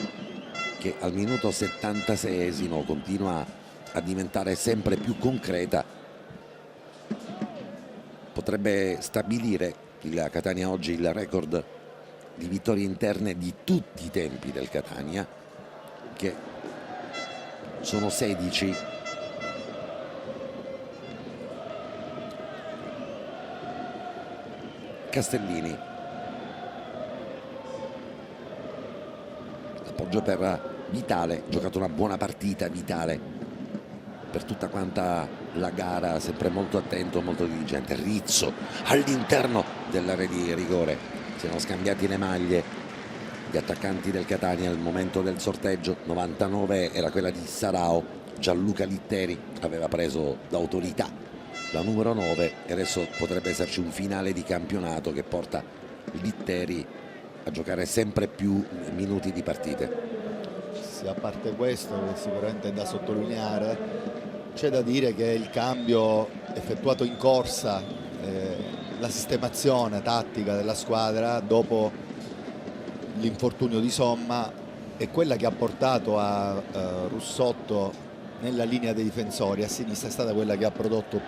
che al minuto 76esimo continua a diventare sempre più concreta. Potrebbe stabilire il Catania oggi il record di vittorie interne di tutti i tempi del Catania, che sono 16. Castellini, appoggio per Vitale, giocato una buona partita Vitale per tutta quanta la gara, sempre molto attento, molto diligente. Rizzo all'interno dell'area di rigore, si erano scambiati le maglie gli attaccanti del Catania al momento del sorteggio. 99 era quella di Sarao, Gianluca Litteri aveva preso l'autorità, la numero 9, e adesso potrebbe esserci un finale di campionato che porta Litteri a giocare sempre più minuti di partite. Sì, a parte questo, che sicuramente è da sottolineare, c'è da dire che il cambio effettuato in corsa, la sistemazione tattica della squadra dopo l'infortunio di Somma è quella che ha portato a Russotto nella linea dei difensori a sinistra, è stata quella che ha prodotto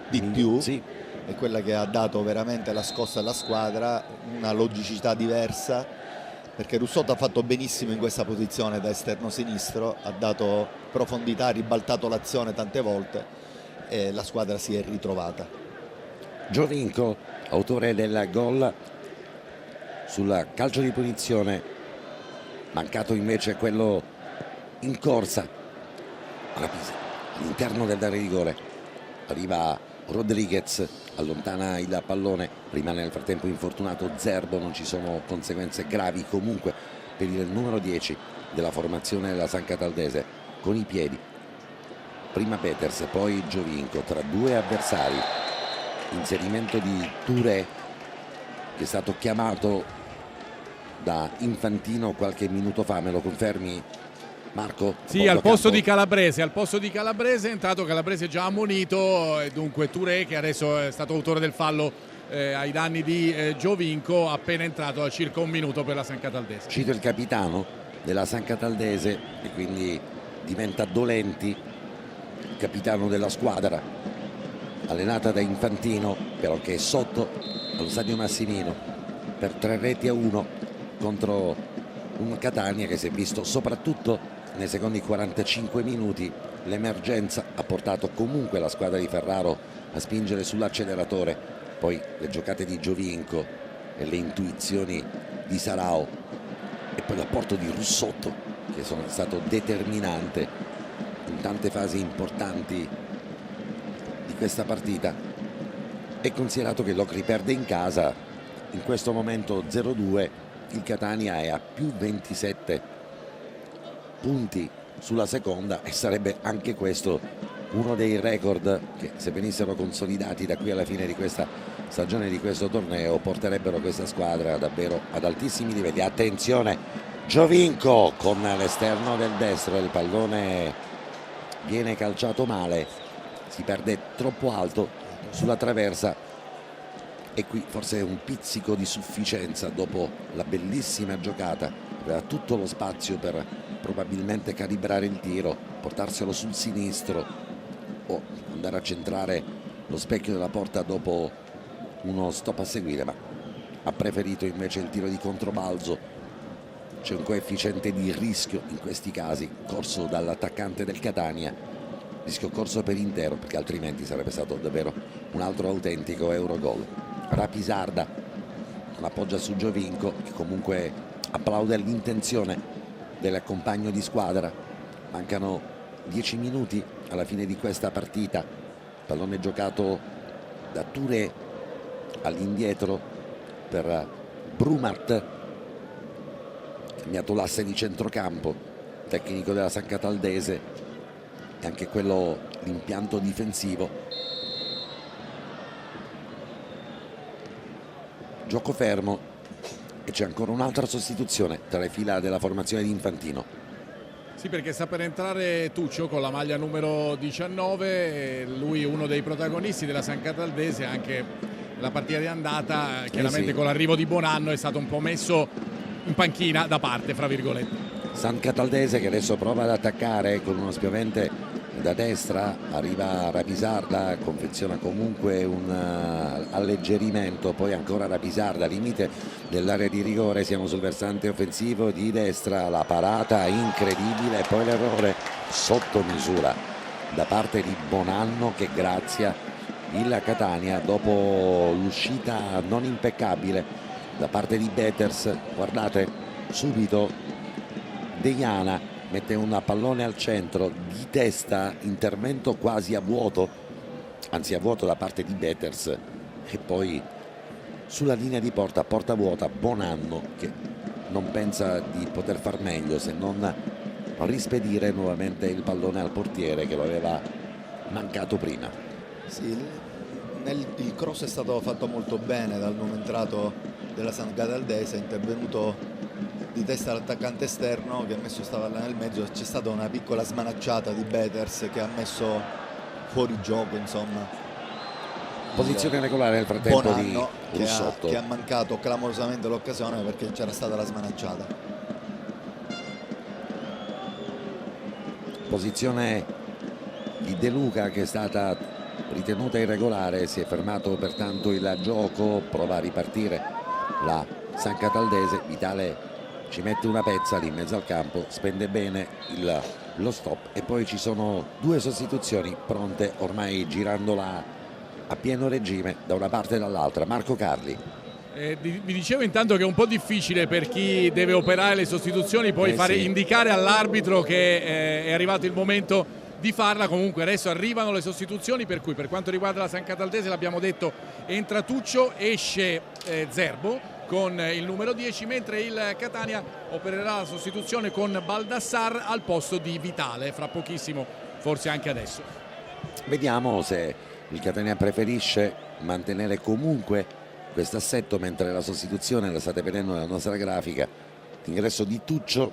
di più, sì. È quella che ha dato veramente la scossa alla squadra, una logicità diversa, perché Russotto ha fatto benissimo in questa posizione da esterno sinistro, ha dato profondità, ha ribaltato l'azione tante volte e la squadra si è ritrovata. Giovinco, autore del gol sul calcio di punizione, mancato invece quello in corsa alla Pisa, all'interno dell'area di rigore. Arriva Rodriguez, allontana il pallone, rimane nel frattempo infortunato Zerbo, non ci sono conseguenze gravi comunque per il numero 10 della formazione della San Cataldese. Con i piedi prima Peters, poi Giovinco tra due avversari, inserimento di Touré, che è stato chiamato da Infantino qualche minuto fa. Me lo confermi, Marco? Sì, al posto di Calabrese, è entrato Calabrese già ammonito, e dunque Touré, che adesso è stato autore del fallo ai danni di Giovinco, appena entrato da circa un minuto per la San Cataldese. Cito il capitano della San Cataldese e quindi diventa Dolenti, capitano della squadra, allenata da Infantino, però che è sotto allo stadio Massimino per 3-1 contro un Catania che si è visto soprattutto nei secondi 45 minuti. L'emergenza ha portato comunque la squadra di Ferraro a spingere sull'acceleratore, poi le giocate di Giovinco e le intuizioni di Sarao e poi l'apporto di Russotto, che sono stato determinante in tante fasi importanti di questa partita. E considerato che Locri perde in casa, in questo momento 0-2, il Catania è a più 27 punti sulla seconda, e sarebbe anche questo uno dei record che, se venissero consolidati da qui alla fine di questa stagione, di questo torneo, porterebbero questa squadra davvero ad altissimi livelli. Attenzione, Giovinco con l'esterno del destro, il pallone viene calciato male, si perde troppo alto sulla traversa, e qui forse un pizzico di sufficienza dopo la bellissima giocata. Aveva tutto lo spazio per probabilmente calibrare il tiro, portarselo sul sinistro o andare a centrare lo specchio della porta dopo uno stop a seguire, ma ha preferito invece il tiro di controbalzo c'è un coefficiente di rischio in questi casi corso dall'attaccante del Catania, rischio corso per intero, perché altrimenti sarebbe stato davvero un altro autentico Eurogol. Rapisarda l'appoggia su Giovinco, che comunque applaude l'intenzione del compagno di squadra. Mancano 10 minuti alla fine di questa partita, pallone giocato da Touré all'indietro per Brumat, cambiato l'asse di centrocampo, tecnico della San Cataldese e anche quello l'impianto difensivo. Gioco fermo e c'è ancora un'altra sostituzione tra le fila della formazione di Infantino. Sì, perché sta per entrare Tuccio con la maglia numero 19, lui uno dei protagonisti della San Cataldese, anche la partita di andata, chiaramente sì, con l'arrivo di Bonanno è stato un po' messo in panchina da parte, fra virgolette. San Cataldese che adesso prova ad attaccare con uno spiovente da destra, arriva Rapisarda, confeziona comunque un alleggerimento, poi ancora Rapisarda, limite dell'area di rigore, siamo sul versante offensivo di destra, la parata incredibile, poi l'errore sotto misura da parte di Bonanno che grazia il Catania dopo l'uscita non impeccabile da parte di Beters. Guardate subito Deiana mette un pallone al centro di testa, intervento quasi a vuoto, anzi a vuoto da parte di Beters, e poi sulla linea di porta vuota Bonanno che non pensa di poter far meglio se non rispedire nuovamente il pallone al portiere che lo aveva mancato prima. Sì, il cross è stato fatto molto bene dal nuovo entrato della San Cataldese, è intervenuto di testa all'attaccante esterno che ha messo stava là nel mezzo, c'è stata una piccola smanacciata di Beters che ha messo fuori gioco, insomma. Posizione regolare nel frattempo Bonanno, di Russotto che ha mancato clamorosamente l'occasione perché c'era stata la smanacciata. Posizione di De Luca che è stata ritenuta irregolare, si è fermato pertanto il gioco, prova a ripartire la San Cataldese, Vitale ci mette una pezza lì in mezzo al campo, spende bene lo stop e poi ci sono due sostituzioni pronte ormai girandola a pieno regime da una parte e dall'altra. Marco Carli. Vi dicevo intanto che è un po' difficile per chi deve operare le sostituzioni poi fare sì, indicare all'arbitro che è arrivato il momento di farla. Comunque adesso arrivano le sostituzioni, per cui per quanto riguarda la San Cataldese l'abbiamo detto, entra Tuccio, esce Zerbo con il numero 10, mentre il Catania opererà la sostituzione con Baldassar al posto di Vitale, fra pochissimo, forse anche adesso. Vediamo se il Catania preferisce mantenere comunque questo assetto, mentre la sostituzione, la state vedendo nella nostra grafica, l'ingresso di Tuccio,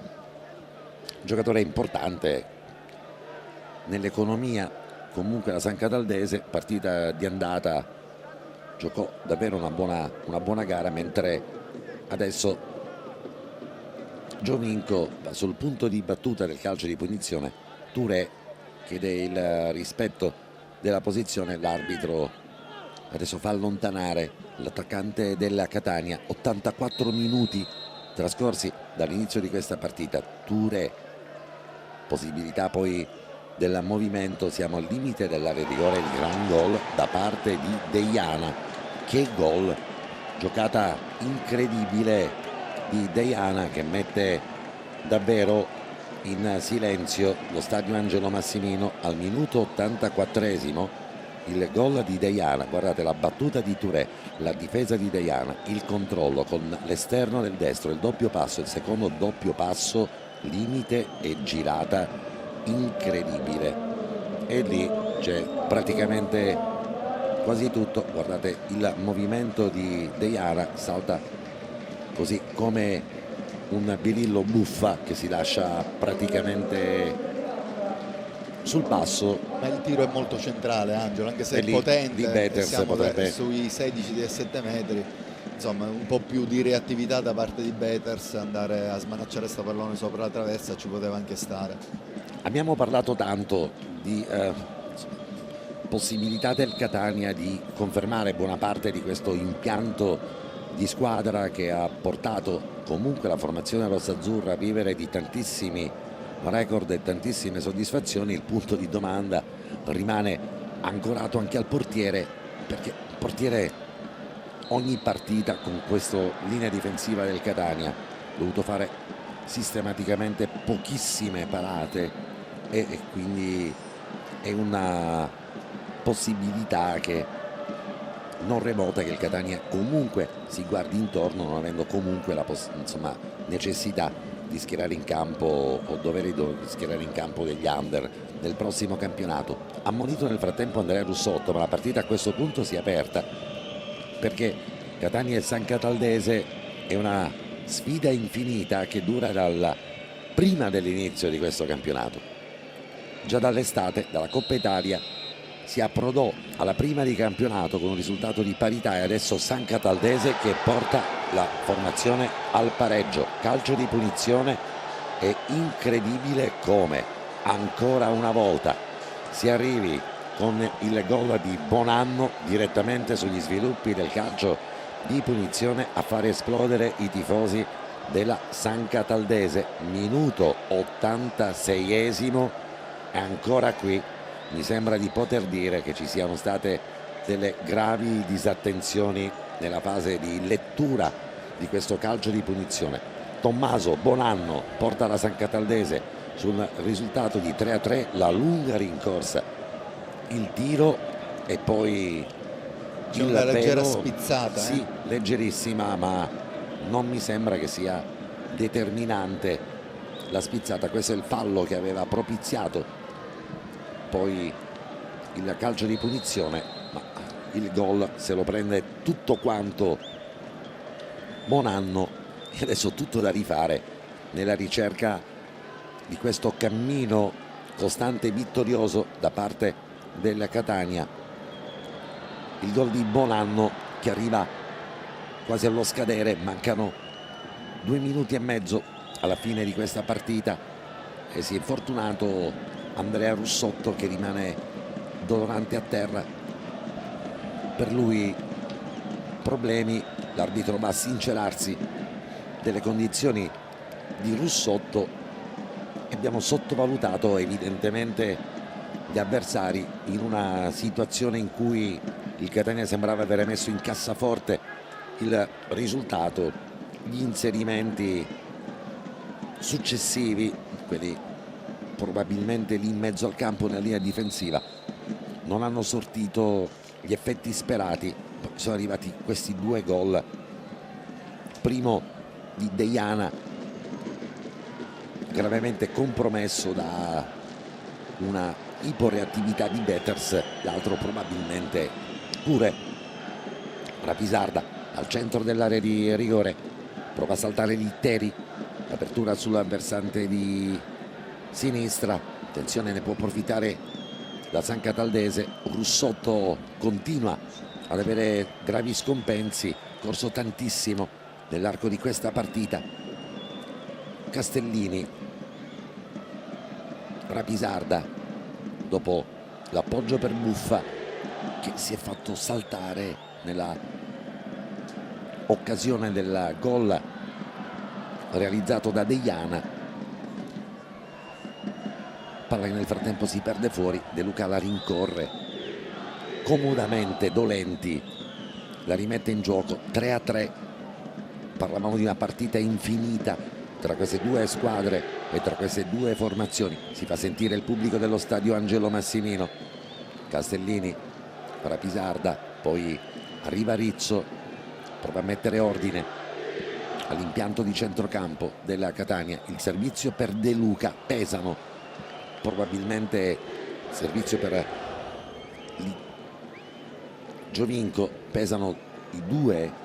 giocatore importante nell'economia. Comunque la San Cataldese, partita di andata, giocò davvero una buona gara, mentre adesso Giovinco va sul punto di battuta del calcio di punizione. Touré chiede il rispetto della posizione, l'arbitro adesso fa allontanare l'attaccante della Catania. 84 minuti trascorsi dall'inizio di questa partita. Touré, possibilità poi del movimento, siamo al limite dell'area di rigore, il gran gol da parte di Deiana. Che gol, giocata incredibile di Deiana che mette davvero in silenzio lo stadio Angelo Massimino al minuto 84esimo. Il gol di Deiana, guardate la battuta di Touré, la difesa di Deiana, il controllo con l'esterno del destro, il doppio passo, il secondo doppio passo, limite e girata incredibile, e lì c'è praticamente quasi tutto. Guardate il movimento di Deiana, salta così come un birillo buffa che si lascia praticamente sul passo. Ma il tiro è molto centrale, Angelo, anche se è lì, potente, di Beters siamo potrebbe... sui 16-17 metri, insomma un po' più di reattività da parte di Beters, andare a smanacciare questo pallone sopra la traversa ci poteva anche stare. Abbiamo parlato tanto di possibilità del Catania di confermare buona parte di questo impianto di squadra che ha portato comunque la formazione rossaazzurra a vivere di tantissimi record e tantissime soddisfazioni. Il punto di domanda rimane ancorato anche al portiere, perché il portiere ogni partita con questa linea difensiva del Catania ha dovuto fare sistematicamente pochissime parate e quindi è una possibilità che non remota che il Catania comunque si guardi intorno, non avendo comunque la necessità di schierare in campo o dovere di schierare in campo degli under nel prossimo campionato. Ammonito nel frattempo Andrea Russotto, ma la partita a questo punto si è aperta perché Catania e San Cataldese è una sfida infinita che dura prima dell'inizio di questo campionato. Già dall'estate, dalla Coppa Italia, si approdò alla prima di campionato con un risultato di parità e adesso San Cataldese che porta la formazione al pareggio. Calcio di punizione, è incredibile come ancora una volta si arrivi con il gol di Bonanno direttamente sugli sviluppi del calcio di punizione a fare esplodere i tifosi della San Cataldese. Minuto 86esimo e ancora qui mi sembra di poter dire che ci siano state delle gravi disattenzioni nella fase di lettura di questo calcio di punizione. Tommaso Bonanno porta la San Cataldese sul risultato di 3-3, la lunga rincorsa, il tiro e poi c'è una leggera spizzata. Sì, leggerissima, ma non mi sembra che sia determinante la spizzata. Questo è il fallo che aveva propiziato poi il calcio di punizione, ma il gol se lo prende tutto quanto Bonanno e adesso tutto da rifare nella ricerca di questo cammino costante e vittorioso da parte del Catania. Il gol di Bonanno che arriva quasi allo scadere, mancano 2 minuti e mezzo alla fine di questa partita e si è infortunato Andrea Russotto che rimane dolorante a terra. Per lui problemi, l'arbitro va a sincerarsi delle condizioni di Russotto e abbiamo sottovalutato evidentemente gli avversari in una situazione in cui il Catania sembrava avere messo in cassaforte il risultato. Gli inserimenti successivi, quelli probabilmente lì in mezzo al campo nella linea difensiva, non hanno sortito gli effetti sperati. Sono arrivati questi 2 gol, primo di Deiana gravemente compromesso da una iporeattività di Betters, l'altro probabilmente pure Rapisarda al centro dell'area di rigore, prova a saltare Litteri, apertura sul versante di sinistra, attenzione, ne può approfittare la San Cataldese. Russotto continua ad avere gravi scompensi, corso tantissimo nell'arco di questa partita. Castellini, Rapisarda dopo l'appoggio per Buffa che si è fatto saltare nella occasione del gol realizzato da Deiana. Palla che nel frattempo si perde fuori, De Luca la rincorre comodamente, Dolenti la rimette in gioco. 3-3, parlavamo di una partita infinita tra queste 2 squadre e tra queste 2 formazioni. Si fa sentire il pubblico dello stadio Angelo Massimino. Castellini, Rapisarda, poi arriva Rizzo, prova a mettere ordine all'impianto di centrocampo della Catania. Il servizio per De Luca, pesano probabilmente servizio per Giovinco, pesano i 2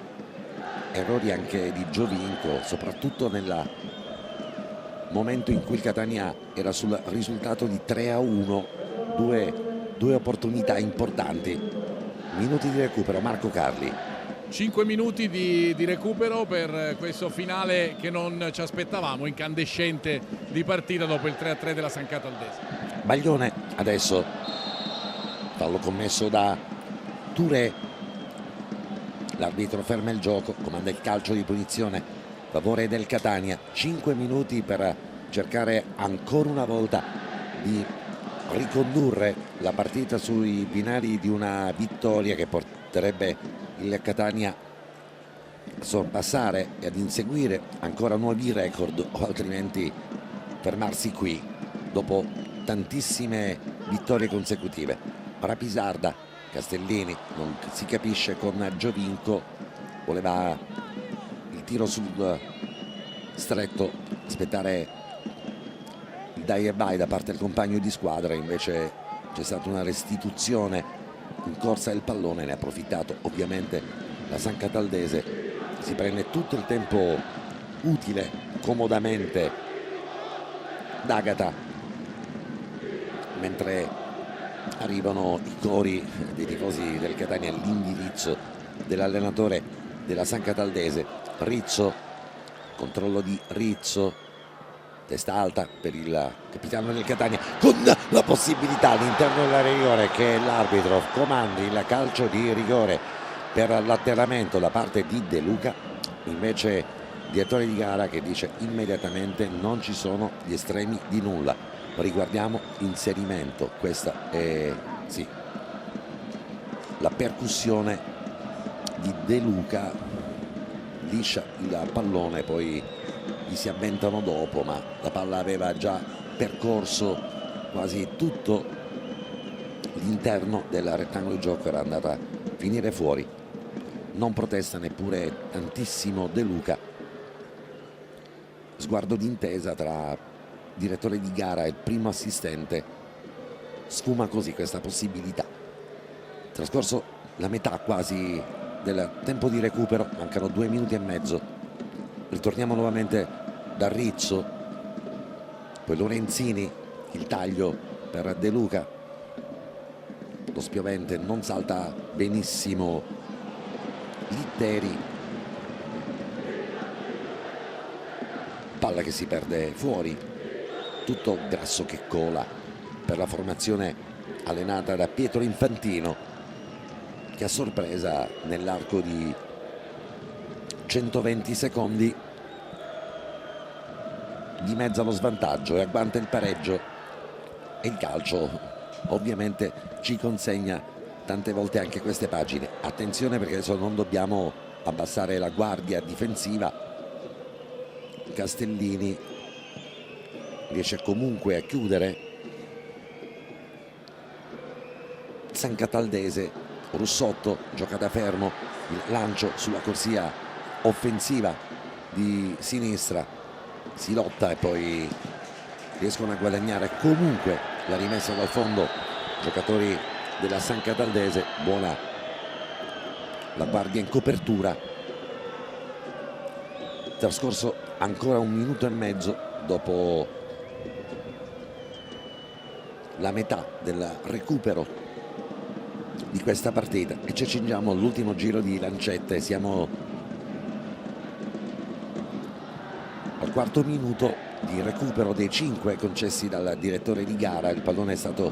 errori anche di Giovinco, soprattutto nel momento in cui il Catania era sul risultato di 3-1, due opportunità importanti. Minuti di recupero, Marco Carli. 5 minuti di recupero per questo finale che non ci aspettavamo, incandescente di partita dopo il 3-3 della San Cataldese. Baglione adesso, fallo commesso da Touré, L'arbitro ferma il gioco, comanda il calcio di punizione a favore del Catania. 5 minuti per cercare ancora una volta di ricondurre la partita sui binari di una vittoria che porterebbe il Catania a sorpassare e ad inseguire ancora nuovi record, o altrimenti fermarsi qui dopo tantissime vittorie consecutive. Rapisarda, Castellini, non si capisce con Giovinco, voleva il tiro sul stretto, aspettare il dai e vai da parte del compagno di squadra, invece c'è stata una restituzione in corsa del pallone, ne ha approfittato ovviamente la San Cataldese, si prende tutto il tempo utile comodamente D'Agata, mentre arrivano i cori dei tifosi del Catania all'indirizzo dell'allenatore della San Cataldese. Rizzo, controllo di Rizzo, testa alta per il capitano del Catania, con la possibilità all'interno dell'area di rigore che l'arbitro comandi il calcio di rigore per l'atterramento da parte di De Luca. Invece il direttore di gara che dice immediatamente non ci sono gli estremi di nulla. Riguardiamo inserimento, questa è sì, la percussione di De Luca, liscia il pallone, poi gli si avventano dopo, ma la palla aveva già percorso quasi tutto l'interno del rettangolo di gioco, era andata a finire fuori. Non protesta neppure tantissimo De Luca. Sguardo d'intesa tra direttore di gara e il primo assistente, sfuma così questa possibilità. Trascorso la metà quasi del tempo di recupero, mancano 2 minuti e mezzo. Ritorniamo nuovamente da Rizzo, poi Lorenzini, il taglio per De Luca, lo spiovente non salta benissimo Litteri, palla che si perde fuori, tutto grasso che cola per la formazione allenata da Pietro Infantino, che a sorpresa nell'arco di 120 secondi dimezza lo svantaggio e agguanta il pareggio, e il calcio ovviamente ci consegna tante volte anche queste pagine. Attenzione, perché adesso non dobbiamo abbassare la guardia difensiva. Castellini riesce comunque a chiudere. San Cataldese, Russotto gioca da fermo, il lancio sulla corsia offensiva di sinistra, si lotta e poi riescono a guadagnare comunque la rimessa dal fondo giocatori della San Cataldese. Buona la guardia in copertura. Trascorso ancora 1 minuto e mezzo dopo la metà del recupero di questa partita e ci accingiamo all'ultimo giro di lancette. Siamo al 4° minuto di recupero dei 5 concessi dal direttore di gara. Il pallone è stato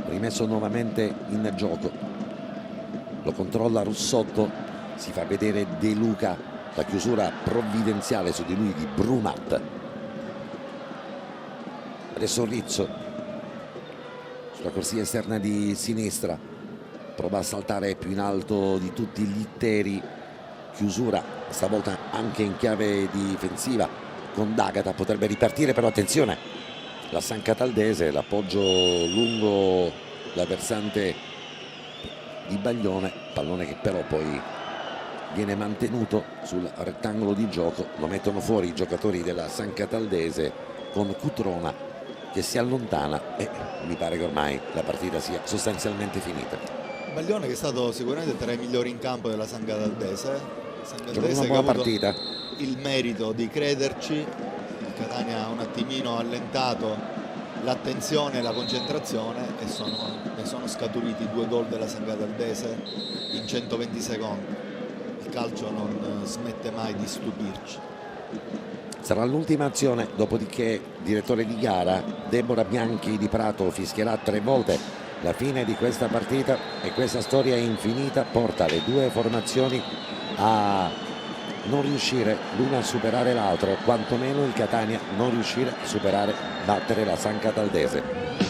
rimesso nuovamente in gioco, lo controlla Russotto, si fa vedere De Luca, la chiusura provvidenziale su di lui di Brumat. Adesso Rizzo sulla corsia esterna di sinistra, prova a saltare più in alto di tutti gli Litteri, chiusura stavolta anche in chiave difensiva con D'Agata, potrebbe ripartire, però attenzione la San Cataldese, l'appoggio lungo la versante di Baglione, pallone che però poi viene mantenuto sul rettangolo di gioco, lo mettono fuori i giocatori della San Cataldese con Cutrona che si allontana e mi pare che ormai la partita sia sostanzialmente finita. Baglione che è stato sicuramente tra i migliori in campo della San Cataldese, una buona partita, il merito di crederci. Il Catania ha un attimino allentato l'attenzione e la concentrazione e ne sono scaturiti 2 gol della San Cataldese in 120 secondi. Il calcio non smette mai di stupirci. Sarà l'ultima azione, dopodiché direttore di gara Deborah Bianchi di Prato fischierà 3 volte la fine di questa partita e questa storia infinita porta le due formazioni a non riuscire l'una a superare l'altra, o quantomeno il Catania non riuscire a battere la San Cataldese.